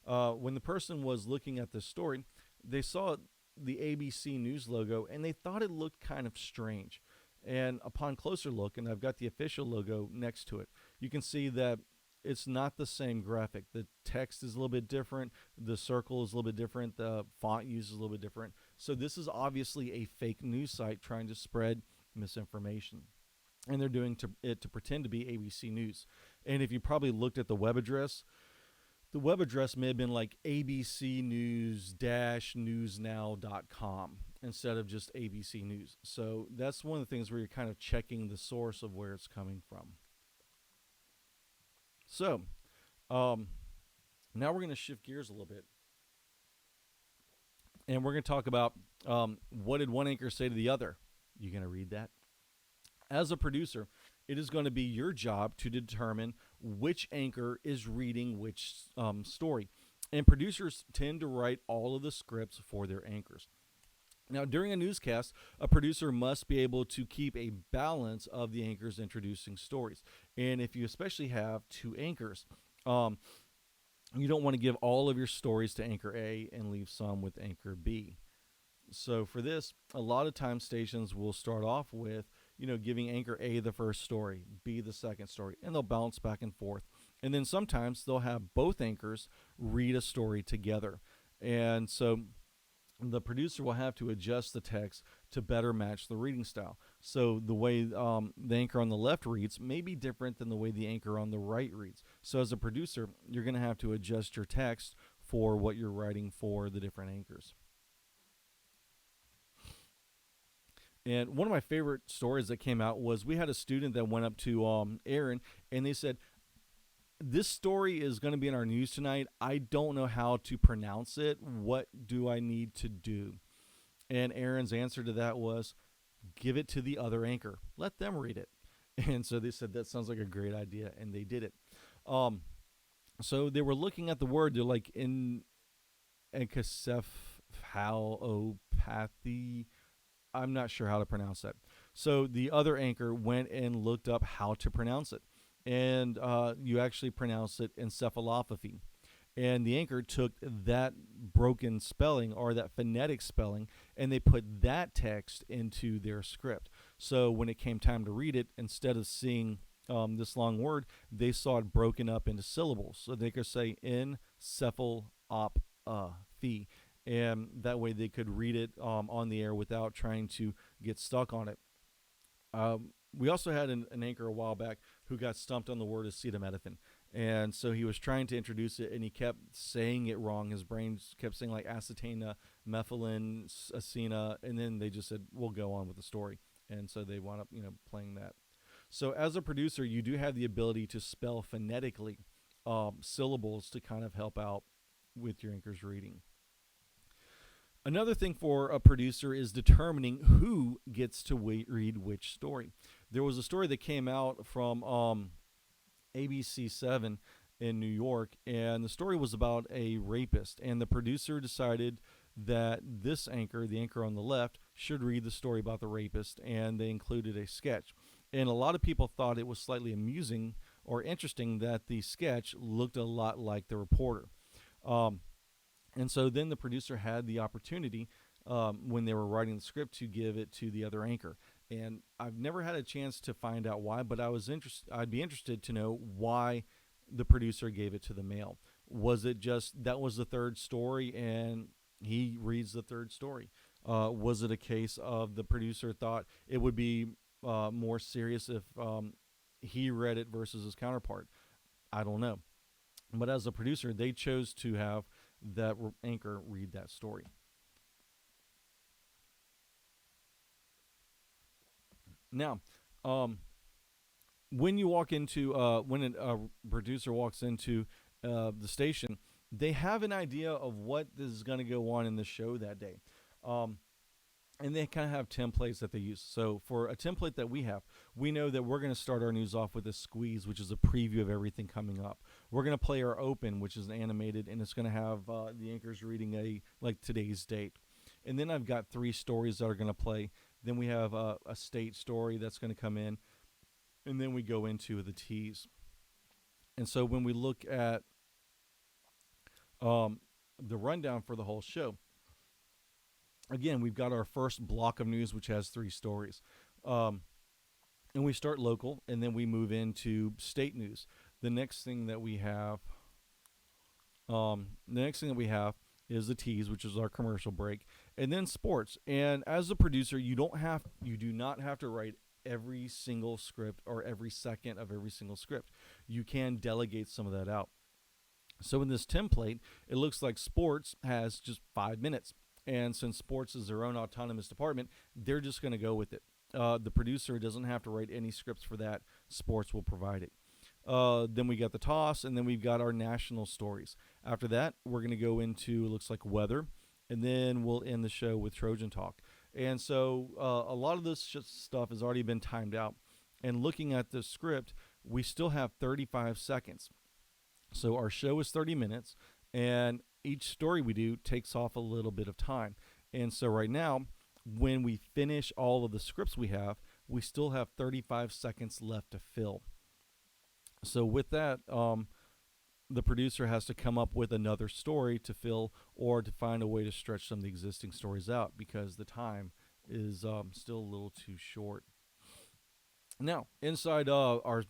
when the person was looking at this story, they saw the ABC News logo and they thought it looked kind of strange. And upon closer look, and I've got the official logo next to it, you can see that it's not the same graphic. The text is a little bit different. The circle is a little bit different. The font use is a little bit different. So this is obviously a fake news site trying to spread misinformation. And they're doing it to pretend to be ABC News. And if you probably looked at the web address may have been like abcnews-newsnow.com instead of just ABC News. So that's one of the things where you're kind of checking the source of where it's coming from. So now we're going to shift gears a little bit. And we're going to talk about what did one anchor say to the other. You going to read that? As a producer, it is going to be your job to determine which anchor is reading which story. And producers tend to write all of the scripts for their anchors. Now, during a newscast, a producer must be able to keep a balance of the anchors introducing stories. And if you especially have two anchors, you don't want to give all of your stories to anchor A and leave some with anchor B. So for this, a lot of times stations will start off with giving anchor A the first story, B the second story, and they'll bounce back and forth. And then sometimes they'll have both anchors read a story together. And so the producer will have to adjust the text to better match the reading style. So the way the anchor on the left reads may be different than the way the anchor on the right reads. So as a producer, you're going to have to adjust your text for what you're writing for the different anchors. And one of my favorite stories that came out was we had a student that went up to Aaron and they said, this story is going to be in our news tonight. I don't know how to pronounce it. What do I need to do? And Aaron's answer to that was, give it to the other anchor. Let them read it. And so they said, that sounds like a great idea. And they did it. So they were looking at the word. They're like encephalopathy. I'm not sure how to pronounce that. So the other anchor went and looked up how to pronounce it. And you actually pronounce it encephalopathy. And the anchor took that broken spelling or that phonetic spelling, and they put that text into their script. So when it came time to read it, instead of seeing this long word, they saw it broken up into syllables. So they could say encephalopathy, and that way they could read it on the air without trying to get stuck on it. We also had an anchor a while back who got stumped on the word acetaminophen. And so he was trying to introduce it, and he kept saying it wrong. His brain kept saying like acetana, methylene, acena, and then they just said, we'll go on with the story. And so they wound up, playing that. So as a producer, you do have the ability to spell phonetically syllables to kind of help out with your anchor's reading. Another thing for a producer is determining who gets to read which story. There was a story that came out from ABC7 in New York, and the story was about a rapist, and the producer decided that this anchor, the anchor on the left, should read the story about the rapist, and they included a sketch. And a lot of people thought it was slightly amusing or interesting that the sketch looked a lot like the reporter. And so then the producer had the opportunity when they were writing the script to give it to the other anchor. And I've never had a chance to find out why, but I'd be interested to know why the producer gave it to the male. Was it just that was the third story and he reads the third story? Was it a case of the producer thought it would be more serious if he read it versus his counterpart? I don't know. But as a producer, they chose to have that anchor read that story. Now, when you walk into, when a producer walks into the station, they have an idea of what is going to go on in the show that day. And they kind of have templates that they use. So for a template that we have, we know that we're going to start our news off with a squeeze, which is a preview of everything coming up. We're going to play our open, which is animated, and it's going to have the anchors reading today's date. And then I've got 3 stories that are going to play. Then we have a state story that's going to come in, and then we go into the tease. And so when we look at the rundown for the whole show, again, we've got our first block of news, which has 3 stories. And we start local, and then we move into state news. The next thing that we have is the tease, which is our commercial break, and then sports. And as a producer, you do not have to write every single script or every second of every single script. You can delegate some of that out. So in this template, it looks like sports has just 5 minutes. And since sports is their own autonomous department, they're just going to go with it. The producer doesn't have to write any scripts for that. Sports will provide it. Then we got the toss, and then we've got our national stories. After that, we're going to go into, looks like, weather, and then we'll end the show with Trojan Talk. And so a lot of this stuff has already been timed out. And looking at the script, we still have 35 seconds. So our show is 30 minutes, and each story we do takes off a little bit of time. And so right now, when we finish all of the scripts we have, we still have 35 seconds left to fill. So with that, the producer has to come up with another story to fill or to find a way to stretch some of the existing stories out because the time is still a little too short. Now, inside of our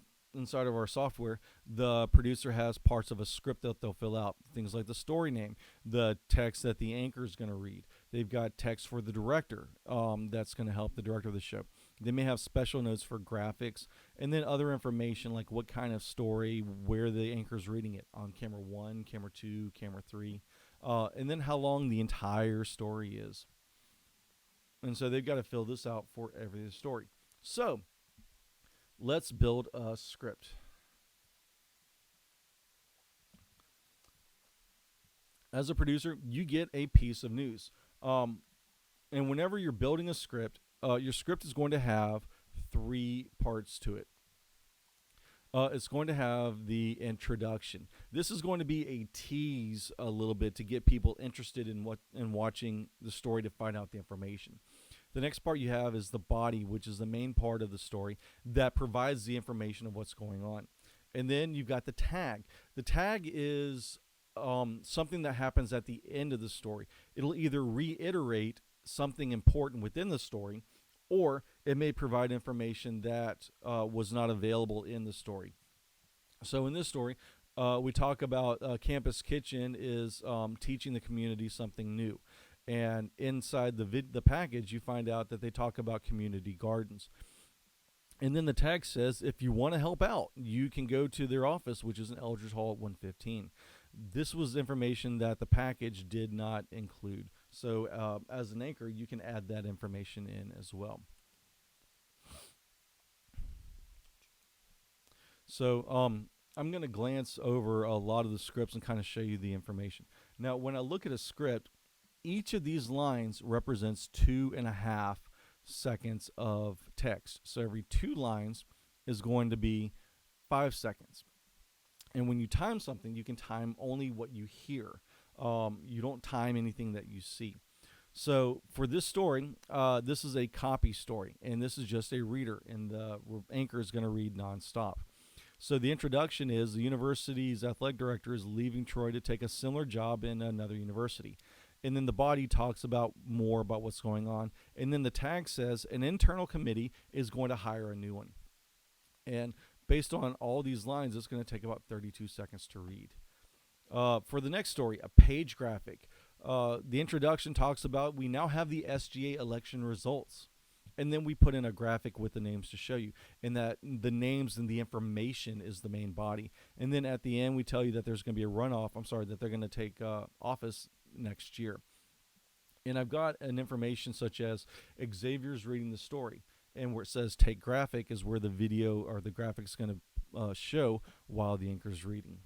software, the producer has parts of a script that they'll fill out. Things like the story name, the text that the anchor is going to read. They've got text for the director that's going to help the director of the show. They may have special notes for graphics, and then other information like what kind of story, where the anchor's reading it, on camera 1, camera 2, camera 3, and then how long the entire story is. And so they've got to fill this out for every story. So let's build a script. As a producer, you get a piece of news. And whenever you're building a script, your script is going to have 3 parts to it. It's going to have the introduction. This is going to be a tease a little bit to get people interested in watching the story to find out the information. The next part you have is the body, which is the main part of the story that provides the information of what's going on. And then you've got the tag. The tag is something that happens at the end of the story. It'll either reiterate something important within the story, or it may provide information that was not available in the story. So in this story, we talk about Campus Kitchen is teaching the community something new. And inside the package, you find out that they talk about community gardens. And then the tag says, if you want to help out, you can go to their office, which is in Eldridge Hall at 115. This was information that the package did not include. So as an anchor, you can add that information in as well. So I'm going to glance over a lot of the scripts and kind of show you the information. Now, when I look at a script, each of these lines represents 2.5 seconds of text. So every 2 lines is going to be 5 seconds. And when you time something, you can time only what you hear. You don't time anything that you see. So for this story, this is a copy story, and this is just a reader, and the anchor is going to read nonstop. So the introduction is the university's athletic director is leaving Troy to take a similar job in another university. And then the body talks about more about what's going on. And then the tag says an internal committee is going to hire a new one. And based on all these lines, it's going to take about 32 seconds to read. For the next story, a page graphic. The introduction talks about we now have the SGA election results. And then we put in a graphic with the names to show you. And that the names and the information is the main body. And then at the end, we tell you that there's going to be a runoff. That they're going to take office next year. And I've got an information such as Xavier's reading the story. And where it says take graphic is where the video or the graphic is going to show while the anchor's reading.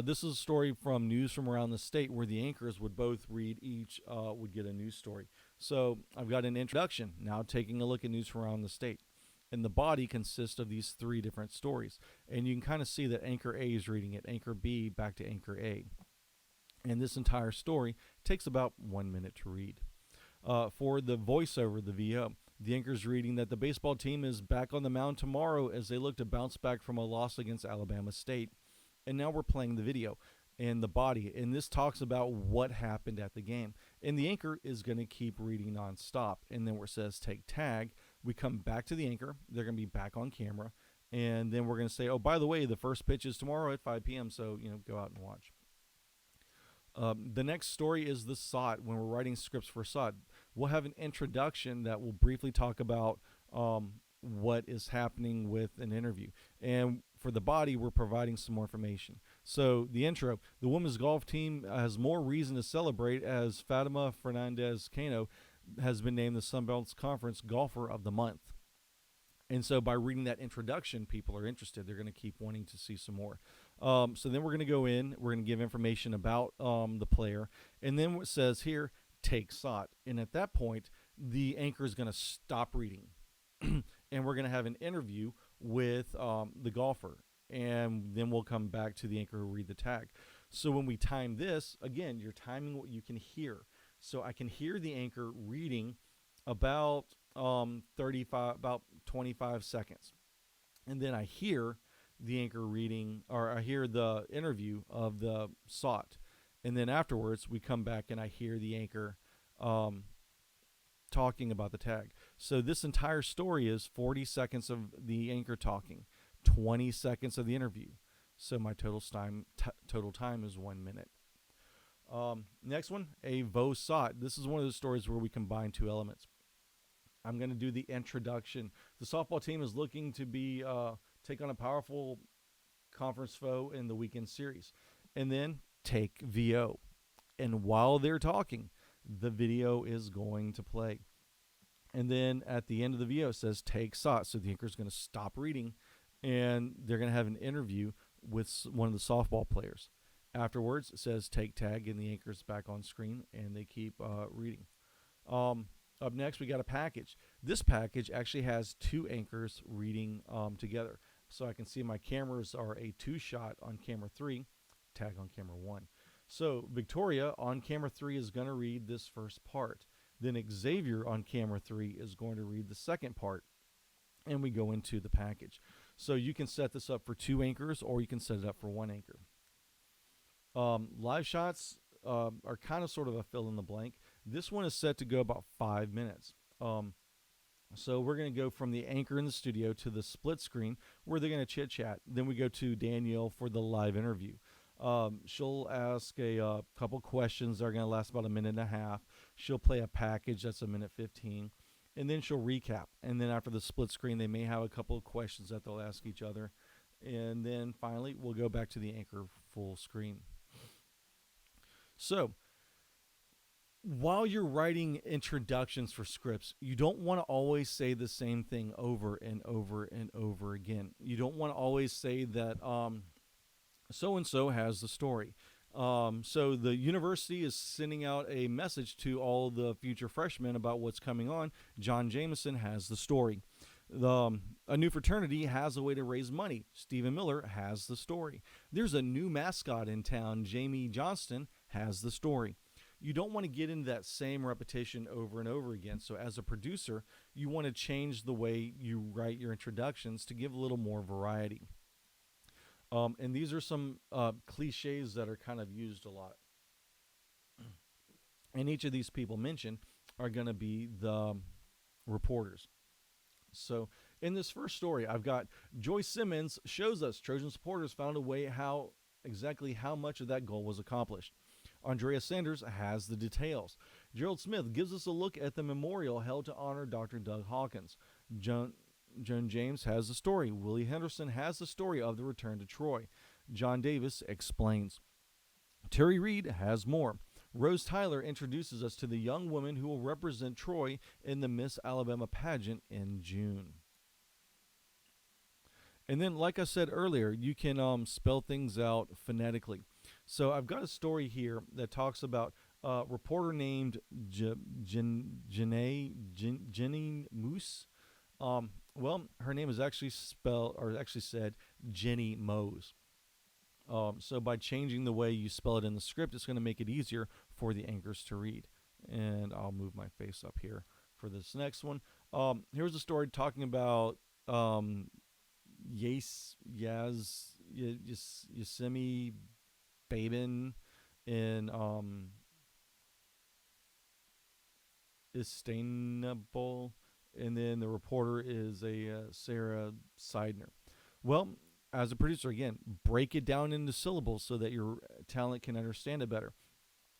This is a story from News from Around the State where the anchors would both read each, would get a news story. So I've got an introduction, now taking a look at News from Around the State. And the body consists of these 3 different stories. And you can kind of see that Anchor A is reading it, Anchor B back to Anchor A. And this entire story takes about 1 minute to read. For the voiceover, the VO, the anchor's reading that the baseball team is back on the mound tomorrow as they look to bounce back from a loss against Alabama State. And now we're playing the video and the body. And this talks about what happened at the game. And the anchor is going to keep reading nonstop. And then where it says take tag, we come back to the anchor. They're going to be back on camera. And then we're going to say, oh, by the way, the first pitch is tomorrow at 5 p.m. So, go out and watch. The next story is the SOT. When we're writing scripts for SOT, we'll have an introduction that will briefly talk about what is happening with an interview. And for the body, we're providing some more information. So the intro, the women's golf team has more reason to celebrate as Fatima Fernandez-Cano has been named the Sun Belt Conference Golfer of the Month. And so by reading that introduction, people are interested. They're going to keep wanting to see some more. So then we're going to go in. We're going to give information about the player. And then what it says here, take SOT. And at that point, the anchor is going to stop reading. And we're going to have an interview with the golfer. And then we'll come back to the anchor who read the tag. So when we time this, again, you're timing what you can hear. So I can hear the anchor reading about 25 seconds. And then I hear the anchor reading, or I hear the interview of the SOT. And then afterwards, we come back and I hear the anchor talking about the tag. So this entire story is 40 seconds of the anchor talking, 20 seconds of the interview. So my total time is 1 minute. Next one, a vo SOT. This is one of the stories where we combine 2 elements. I'm going to do the introduction. The softball team is looking to be take on a powerful conference foe in the weekend series. And then take VO. And while they're talking, the video is going to play. And then at the end of the VO, it says take SOT. So the anchor is going to stop reading, and they're going to have an interview with one of the softball players. Afterwards, it says take tag, and the anchor's back on screen, and they keep reading. Up next, we got a package. This package actually has 2 anchors reading together. So I can see my cameras are a 2-shot on camera 3, tag on camera 1. So Victoria on camera 3 is going to read this first part. Then Xavier on camera 3 is going to read the second part. And we go into the package. So you can set this up for 2 anchors, or you can set it up for 1 anchor. Live shots are kind of sort of a fill in the blank. This one is set to go about 5 minutes. So we're going to go from the anchor in the studio to the split screen where they're going to chit chat. Then we go to Danielle for the live interview. She'll ask a couple questions that are going to last about a minute and a half. She'll play a package that's a minute 15, and then she'll recap. And then after the split screen, they may have a couple of questions that they'll ask each other. And then finally, we'll go back to the anchor full screen. So while you're writing introductions for scripts, you don't want to always say the same thing over and over and over again. You don't want to always say that so-and-so has the story. So the university is sending out a message to all the future freshmen about what's coming on. John Jameson has the story. A new fraternity has a way to raise money. Stephen Miller has the story. There's a new mascot in town. Jamie Johnston has the story. You don't want to get into that same repetition over and over again. So as a producer, you want to change the way you write your introductions to give a little more variety. And these are some cliches that are kind of used a lot. And each of these people mentioned are going to be the reporters. So in this first story, I've got Joyce Simmons shows us Trojan supporters found a way exactly how much of that goal was accomplished. Andrea Sanders has the details. Gerald Smith gives us a look at the memorial held to honor Dr. Doug Hawkins. Joan James has the story. Willie Henderson has the story of the return to Troy. John Davis explains. Terry Reed has more. Rose Tyler introduces us to the young woman who will represent Troy in the Miss Alabama pageant in June. And then, like I said earlier, you can spell things out phonetically. So I've got a story here that talks about a reporter named Jenny Moose. Well, her name is actually said Jenny Mose. So by changing the way you spell it in the script, it's going to make it easier for the anchors to read. And I'll move my face up here for this next one. Here's a story talking about Yosemite Babin in Istanbul, and then the reporter is Sarah Seidner. Well, as a producer, again, break it down into syllables so that your talent can understand it better.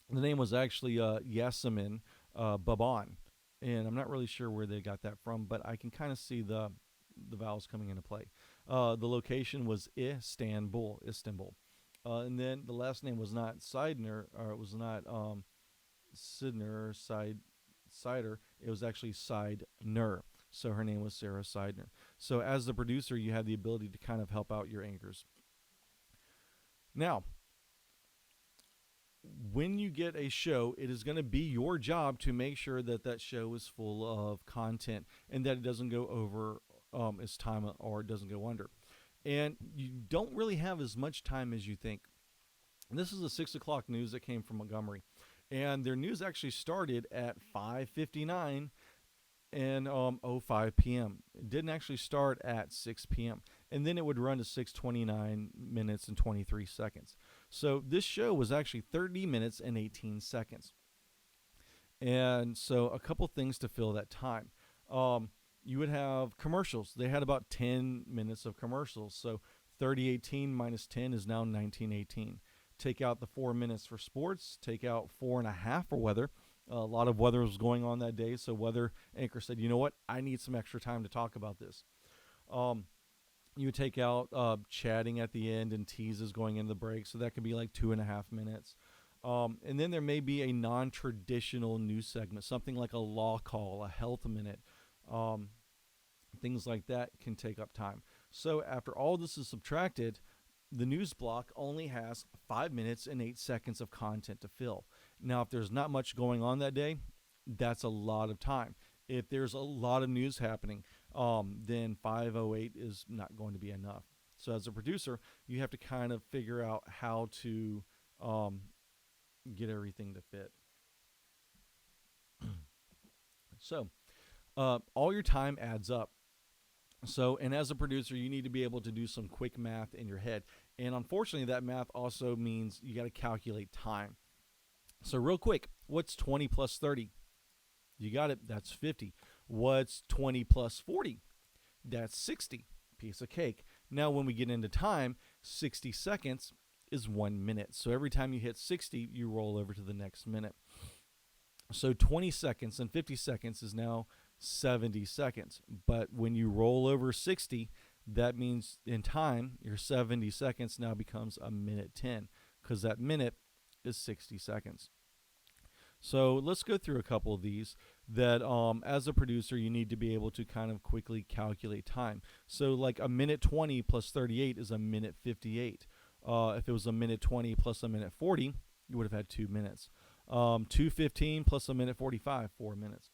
The name was actually Yasemin Baban, and I'm not really sure where they got that from, but I can kind of see the vowels coming into play. The location was Istanbul. And then the last name was not Seidner, or it was not Sidner, Sider. It was actually Seidner. So her name was Sarah Seidner. So as the producer, you have the ability to kind of help out your anchors. Now, when you get a show, it is going to be your job to make sure that that show is full of content and that it doesn't go over its time or it doesn't go under. And you don't really have as much time as you think. And this is the 6 o'clock news that came from Montgomery. And their news actually started at 5:59 and 05 p.m. It didn't actually start at 6 p.m. And then it would run to 6:29 minutes and 23 seconds. So this show was actually 30 minutes and 18 seconds. And so a couple things to fill that time. You would have commercials. They had about 10 minutes of commercials. So 30:18 minus 10 is now 19:18. Take out the 4 minutes for sports. Take out 4.5 for weather. A lot of weather was going on that day, so weather anchor said, you know what, I need some extra time to talk about this. You would take out chatting at the end and teases going into the break, so that could be like 2.5 minutes. And then there may be a non-traditional news segment, something like a law call, a health minute. Things like that can take up time. So after all this is subtracted, the news block only has 5 minutes and 8 seconds of content to fill. Now, if there's not much going on that day, that's a lot of time. If there's a lot of news happening, then 5:08 is not going to be enough. So as a producer, you have to kind of figure out how to get everything to fit. So all your time adds up. So, and as a producer, you need to be able to do some quick math in your head. And unfortunately, that math also means you got to calculate time. So real quick, what's 20 plus 30? You got it. That's 50. What's 20 plus 40? That's 60. Piece of cake. Now, when we get into time, 60 seconds is 1 minute. So every time you hit 60, you roll over to the next minute. So 20 seconds and 50 seconds is now 70 seconds. But when you roll over 60, that means in time, your 70 seconds now becomes a minute 10, because that minute is 60 seconds. So let's go through a couple of these that as a producer, you need to be able to kind of quickly calculate time. So like a minute 20 plus 38 is a minute 58. If it was a minute 20 plus a minute 40, you would have had 2 minutes. 2:15 plus a minute 45, 4 minutes.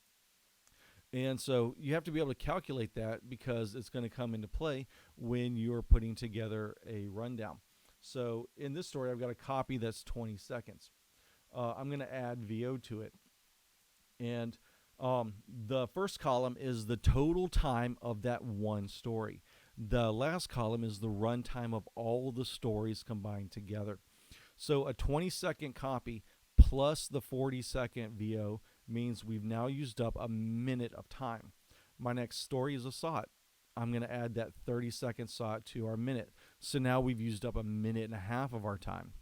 And so you have to be able to calculate that, because it's going to come into play when you're putting together a rundown. So in this story, I've got a copy that's 20 seconds. I'm going to add VO to it. And the first column is the total time of that one story. The last column is the runtime of all the stories combined together. So a 20-second copy plus the 40-second VO means we've now used up a minute of time. My next story is a SOT. I'm going to add that 30-second SOT to our minute. So now we've used up a minute and a half of our time.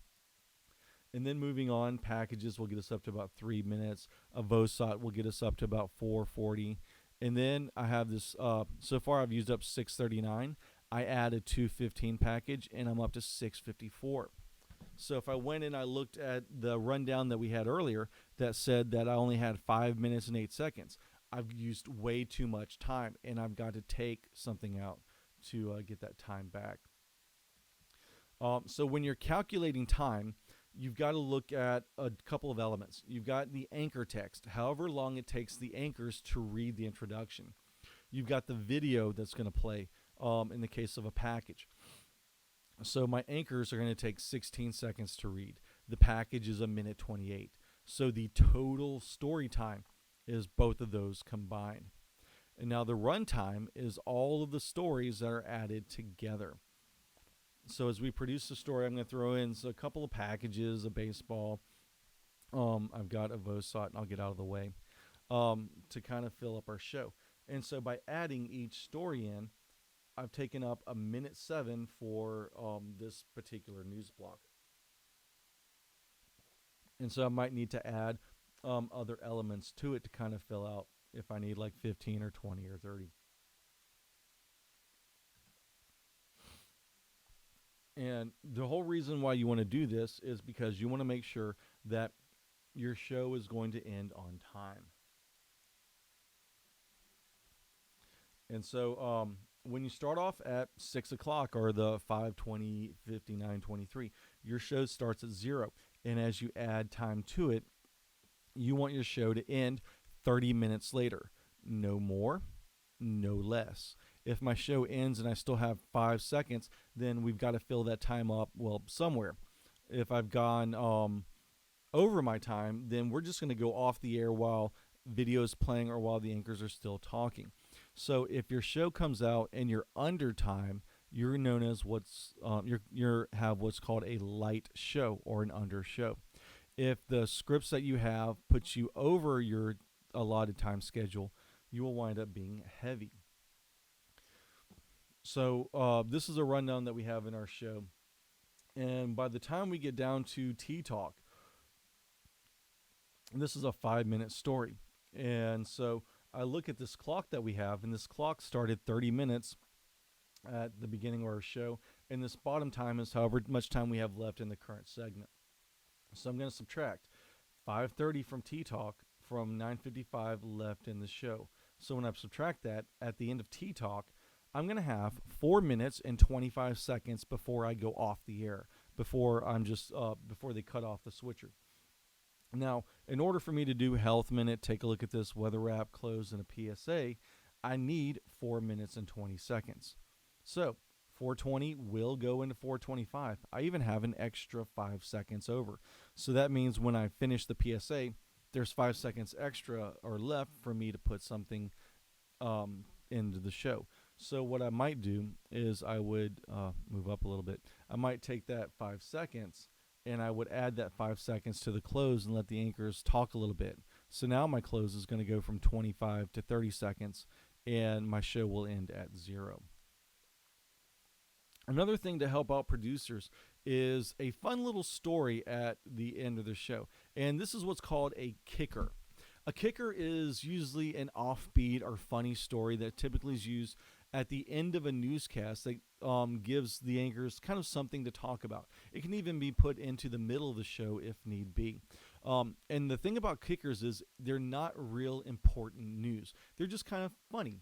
And then moving on, packages will get us up to about 3 minutes. A VOSOT will get us up to about 4:40. And then I have this, so far I've used up 6:39. I add a 2:15 package, and I'm up to 6:54. So if I went and I looked at the rundown that we had earlier that said that I only had 5 minutes and 8 seconds, I've used way too much time, and I've got to take something out to get that time back. So when you're calculating time, you've got to look at a couple of elements. You've got the anchor text, however long it takes the anchors to read the introduction. You've got the video that's going to play in the case of a package. So my anchors are going to take 16 seconds to read. The package is a minute 28. So the total story time is both of those combined. And now the runtime is all of the stories that are added together. So as we produce the story, I'm going to throw in a couple of packages, a baseball. I've got a VOSOT, and I'll get out of the way to kind of fill up our show. And so by adding each story in, I've taken up a minute 7 for this particular news block. And so I might need to add other elements to it to kind of fill out if I need like 15 or 20 or 30. And the whole reason why you want to do this is because you want to make sure that your show is going to end on time. And so when you start off at 6 o'clock or the 5:20, 59, 23, your show starts at 0. And as you add time to it, you want your show to end 30 minutes later. No more, no less. If my show ends and I still have 5 seconds, then we've got to fill that time up, well, somewhere. If I've gone over my time, then we're just going to go off the air while video is playing or while the anchors are still talking. So if your show comes out and you're under time, you're known as you have what's called a light show or an under show. If the scripts that you have puts you over your allotted time schedule, you will wind up being heavy. So this is a rundown that we have in our show. And by the time we get down to Tea Talk, this is a 5-minute story. And so I look at this clock that we have, and this clock started 30 minutes at the beginning of our show. And this bottom time is however much time we have left in the current segment. So I'm going to subtract 5:30 from Tea Talk from 9:55 left in the show. So when I subtract that, at the end of Tea Talk, I'm going to have 4 minutes and 25 seconds before I go off the air, before they cut off the switcher. Now, in order for me to do Health Minute, take a look at this, weather wrap, close, and a PSA, I need 4 minutes and 20 seconds. So 420 will go into 425. I even have an extra 5 seconds over. So that means when I finish the PSA, there's 5 seconds extra or left for me to put something into the show. So what I might do is I would move up a little bit. I might take that 5 seconds and I would add that 5 seconds to the close and let the anchors talk a little bit. So now my close is going to go from 25 to 30 seconds, and my show will end at 0. Another thing to help out producers is a fun little story at the end of the show. And this is what's called a kicker. A kicker is usually an offbeat or funny story that typically is used at the end of a newscast that gives the anchors kind of something to talk about. It can even be put into the middle of the show if need be. And the thing about kickers is they're not real important news. They're just kind of funny.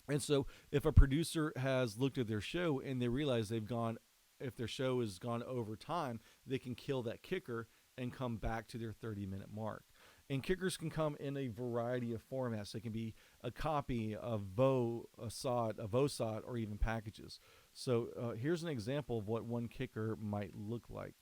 And so if a producer has looked at their show and they realize if their show has gone over time, they can kill that kicker and come back to their 30-minute mark. And kickers can come in a variety of formats. They can be a copy, a VOSOT, or even packages. So here's an example of what one kicker might look like.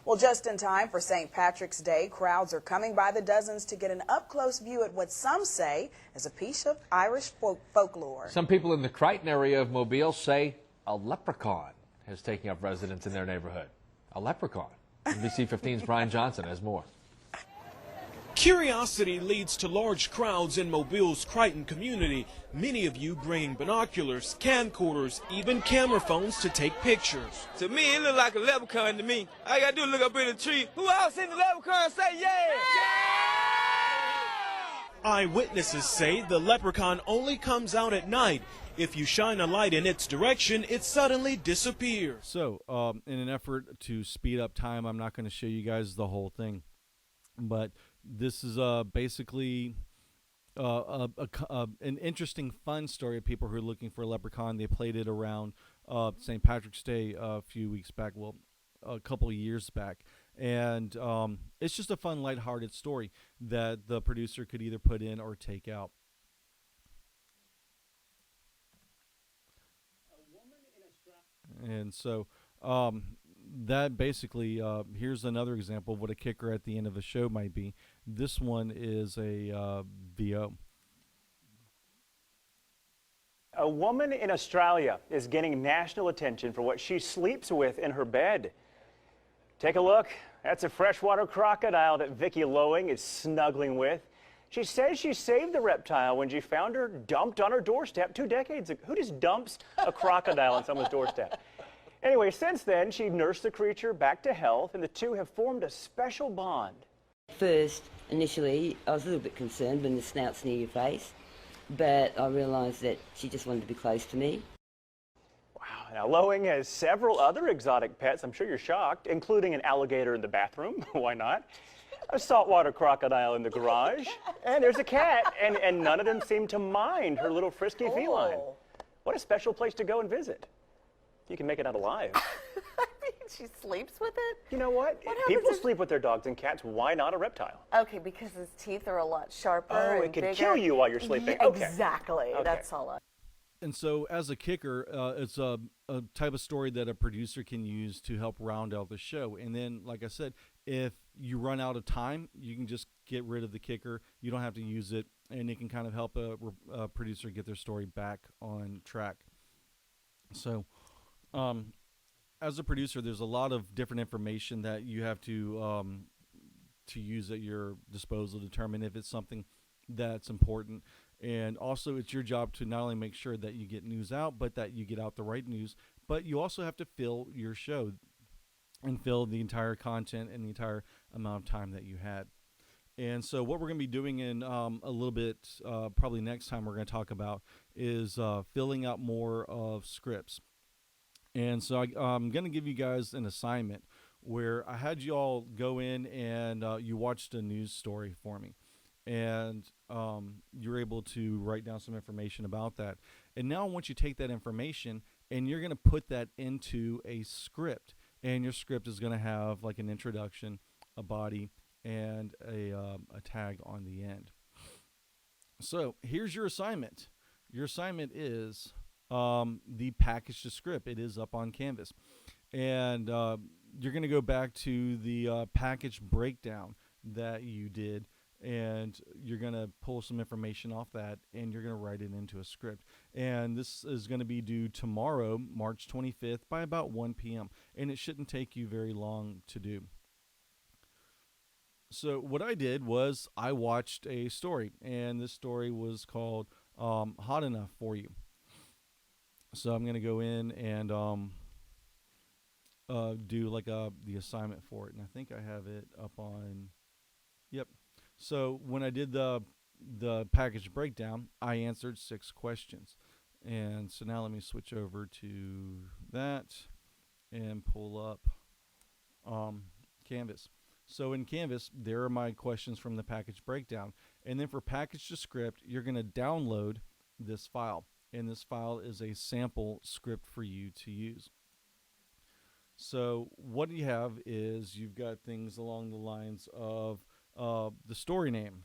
Well, just in time for St. Patrick's Day, crowds are coming by the dozens to get an up-close view at what some say is a piece of Irish folklore. Some people in the Crichton area of Mobile say a leprechaun is taking up residence in their neighborhood. A leprechaun. NBC 15's Brian Johnson has more. Curiosity leads to large crowds in Mobile's Crichton community, many of you bringing binoculars, camcorders, even camera phones to take pictures. To me, it look like a leprechaun to me. All I gotta do is look up in the tree. Who else seen the leprechaun? Say yeah! Eyewitnesses say the leprechaun only comes out at night. If you shine a light in its direction, it suddenly disappears. So in an effort to speed up time, I'm not going to show you guys the whole thing. But this is basically an interesting, fun story of people who are looking for a leprechaun. They played it around St. Patrick's Day a few weeks back, well, a couple of years back. And it's just a fun, lighthearted story that the producer could either put in or take out. And so that basically, here's another example of what a kicker at the end of a show might be. This one is a VO. A woman in Australia is getting national attention for what she sleeps with in her bed. Take a look. That's a freshwater crocodile that Vicky Lowing is snuggling with. She says she saved the reptile when she found her dumped on her doorstep 2 decades ago. Who just dumps a crocodile on someone's doorstep? Anyway, since then, she nursed the creature back to health, and the two have formed a special bond. First, initially, I was a little bit concerned when the snout's near your face, but I realised that she just wanted to be close to me. Wow. Now, Lowing has several other exotic pets. I'm sure you're shocked, including an alligator in the bathroom. Why not? A saltwater crocodile in the garage, and there's a cat, and none of them seem to mind her little frisky feline. What a special place to go and visit. You can make it out alive. I mean, she sleeps with it? You know what? People sleep with their dogs and cats. Why not a reptile? Okay, because his teeth are a lot sharper Oh, and it could bigger. kill you while you're sleeping. Yeah, Okay. exactly. Okay. That's all. And so as a kicker, it's a type of story that a producer can use to help round out the show. And then, like I said, if you run out of time, you can just get rid of the kicker. You don't have to use it, and it can kind of help a producer get their story back on track. So as a producer, there's a lot of different information that you have to use at your disposal to determine if it's something that's important. And also, it's your job to not only make sure that you get news out, but that you get out the right news. But you also have to fill your show and fill the entire content and the entire amount of time that you had. And so what we're going to be doing in a little bit, probably next time we're going to talk about, is filling out more of scripts. And so I'm going to give you guys an assignment where I had you all go in and you watched a news story for me. And you're able to write down some information about that. And now I want you to take that information and you're going to put that into a script. And your script is going to have like an introduction, a body, and a tag on the end. So here's your assignment. Your assignment is the package to script. It is up on Canvas. And you're going to go back to the package breakdown that you did. And you're going to pull some information off that, and you're going to write it into a script. And this is going to be due tomorrow, March 25th, by about 1 p.m. And it shouldn't take you very long to do. So what I did was I watched a story, and this story was called "Hot Enough for You." So I'm gonna go in and do like the assignment for it, and I think I have it up on. Yep. So when I did the package breakdown, I answered 6 questions, and so now let me switch over to that and pull up Canvas. So in Canvas, there are my questions from the package breakdown. And then for package to script, you're going to download this file. And this file is a sample script for you to use. So what you have is you've got things along the lines of the story name.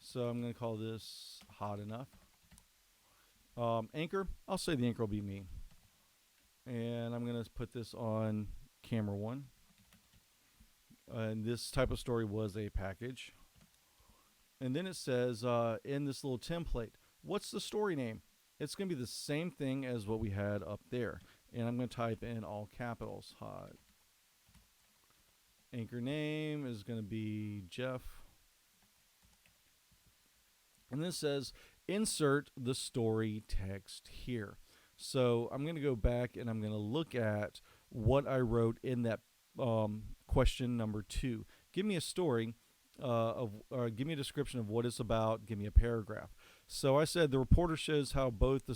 So I'm going to call this Hot Enough. Anchor, I'll say the anchor will be me. And I'm going to put this on camera 1. And this type of story was a package. And then it says in this little template, what's the story name? It's going to be the same thing as what we had up there. And I'm going to type in all capitals, hot. Anchor name is going to be Jeff. And this says insert the story text here. So I'm going to go back and I'm going to look at what I wrote in that question number 2. Give me a story give me a description of what it's about. Give me a paragraph. So I said the reporter shows how both the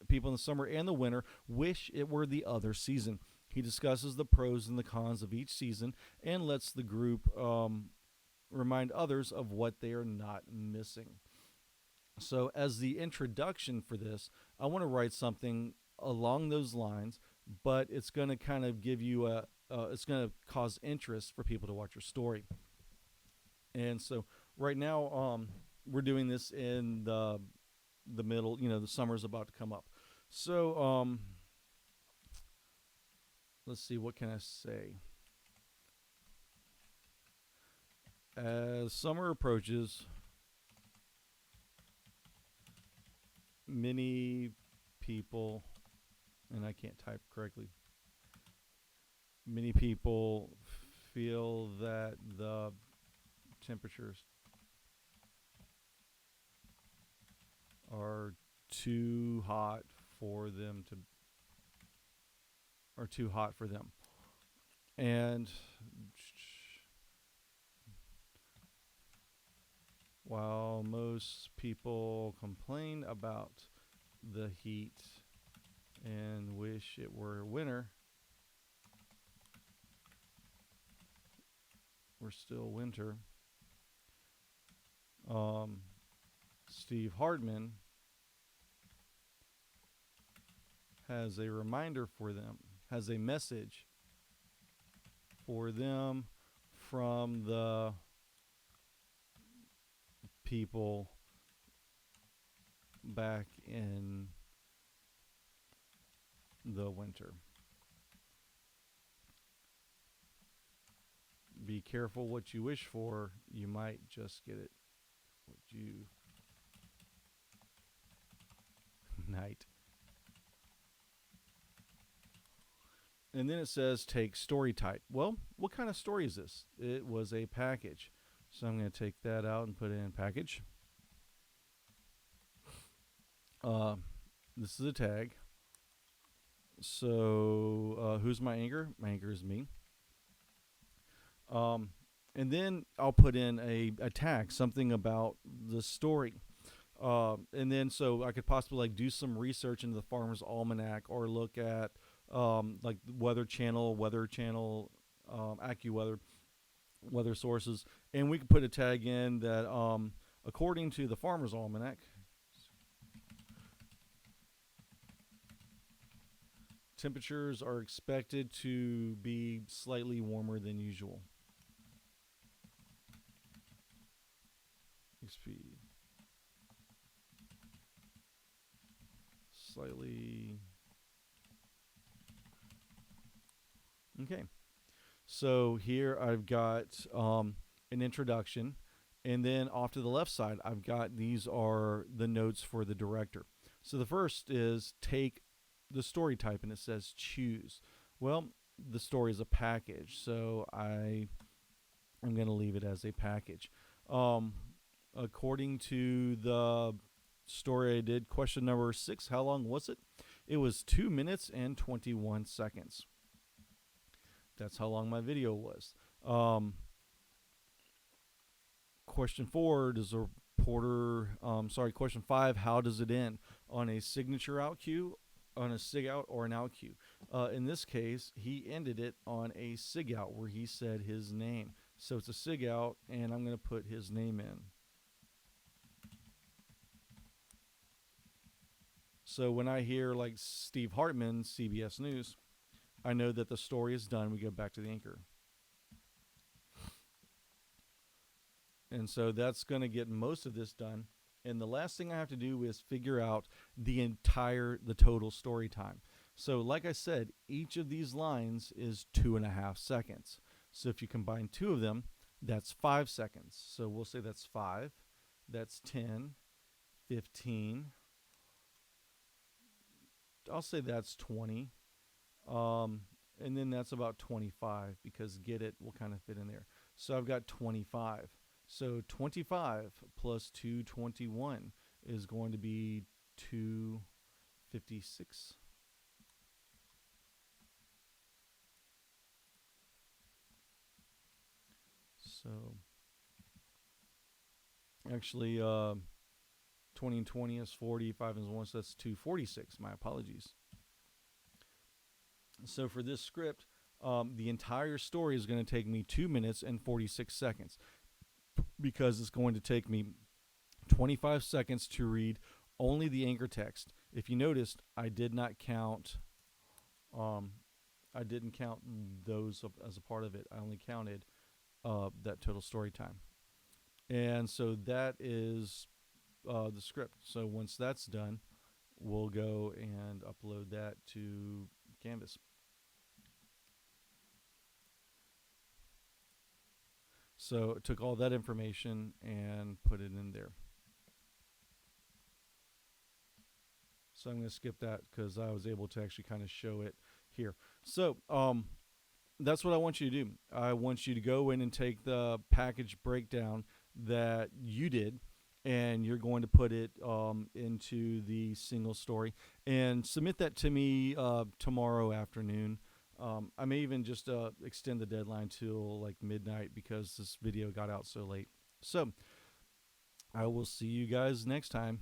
people in the summer and the winter wish it were the other season. He discusses the pros and the cons of each season and lets the group remind others of what they are not missing. So as the introduction for this, I want to write something along those lines, but it's going to kind of give you it's going to cause interest for people to watch your story. And so right now, we're doing this in the middle, the summer's about to come up. So, let's see, what can I say? As summer approaches, many people, and I can't type correctly, many people feel that the temperatures are too hot for them. And while most people complain about the heat and wish it were winter, we're still winter. Steve Hardman has a reminder for them, has a message for them from the people back in the winter. Be careful what you wish for. You might just get it. What you night. And then it says take story type. Well, what kind of story is this? It was a package. So I'm going to take that out and put it in package. This is a tag. So who's my anchor? My anchor is me. And then I'll put in a tag, something about the story. And then so I could possibly like do some research into the Farmer's Almanac or look at like Weather Channel, AccuWeather, weather sources. And we could put a tag in that according to the Farmer's Almanac, temperatures are expected to be slightly warmer than usual. Speed. Slightly. Okay. So here I've got an introduction, and then off to the left side I've got these are the notes for the director. So the first is take the story type, and it says choose. Well, the story is a package, so I I'm going to leave it as a package. According to the story I did, question number 6, how long was it? It was 2 minutes and 21 seconds. That's how long my video was. Question 4, does a reporter, question 5, how does it end? On a signature out cue, on a sig out, or an out cue? In this case, he ended it on a sig out where he said his name. So it's a sig out, and I'm going to put his name in. So when I hear like Steve Hartman, CBS News, I know that the story is done. We go back to the anchor. And so that's going to get most of this done. And the last thing I have to do is figure out the total story time. So like I said, each of these lines is 2.5 seconds. So if you combine 2 of them, that's 5 seconds. So we'll say that's 5, that's 10, 15. I'll say that's 20. And then that's about 25 because get it will kind of fit in there. So I've got 25. So 25 plus 221 is going to be 256. So actually 20 and 20 is 40, 5 and 1, so that's 246. My apologies. So for this script, the entire story is going to take me 2 minutes and 46 seconds because it's going to take me 25 seconds to read only the anchor text. If you noticed, I did not count I didn't count those as a part of it. I only counted that total story time. And so that is the script. So once that's done, we'll go and upload that to Canvas. So it took all that information and put it in there. So I'm going to skip that because I was able to actually kind of show it here. So that's what I want you to do. I want you to go in and take the package breakdown that you did, and you're going to put it into the single story and submit that to me tomorrow afternoon. I may even just extend the deadline till like midnight because this video got out so late. So I will see you guys next time.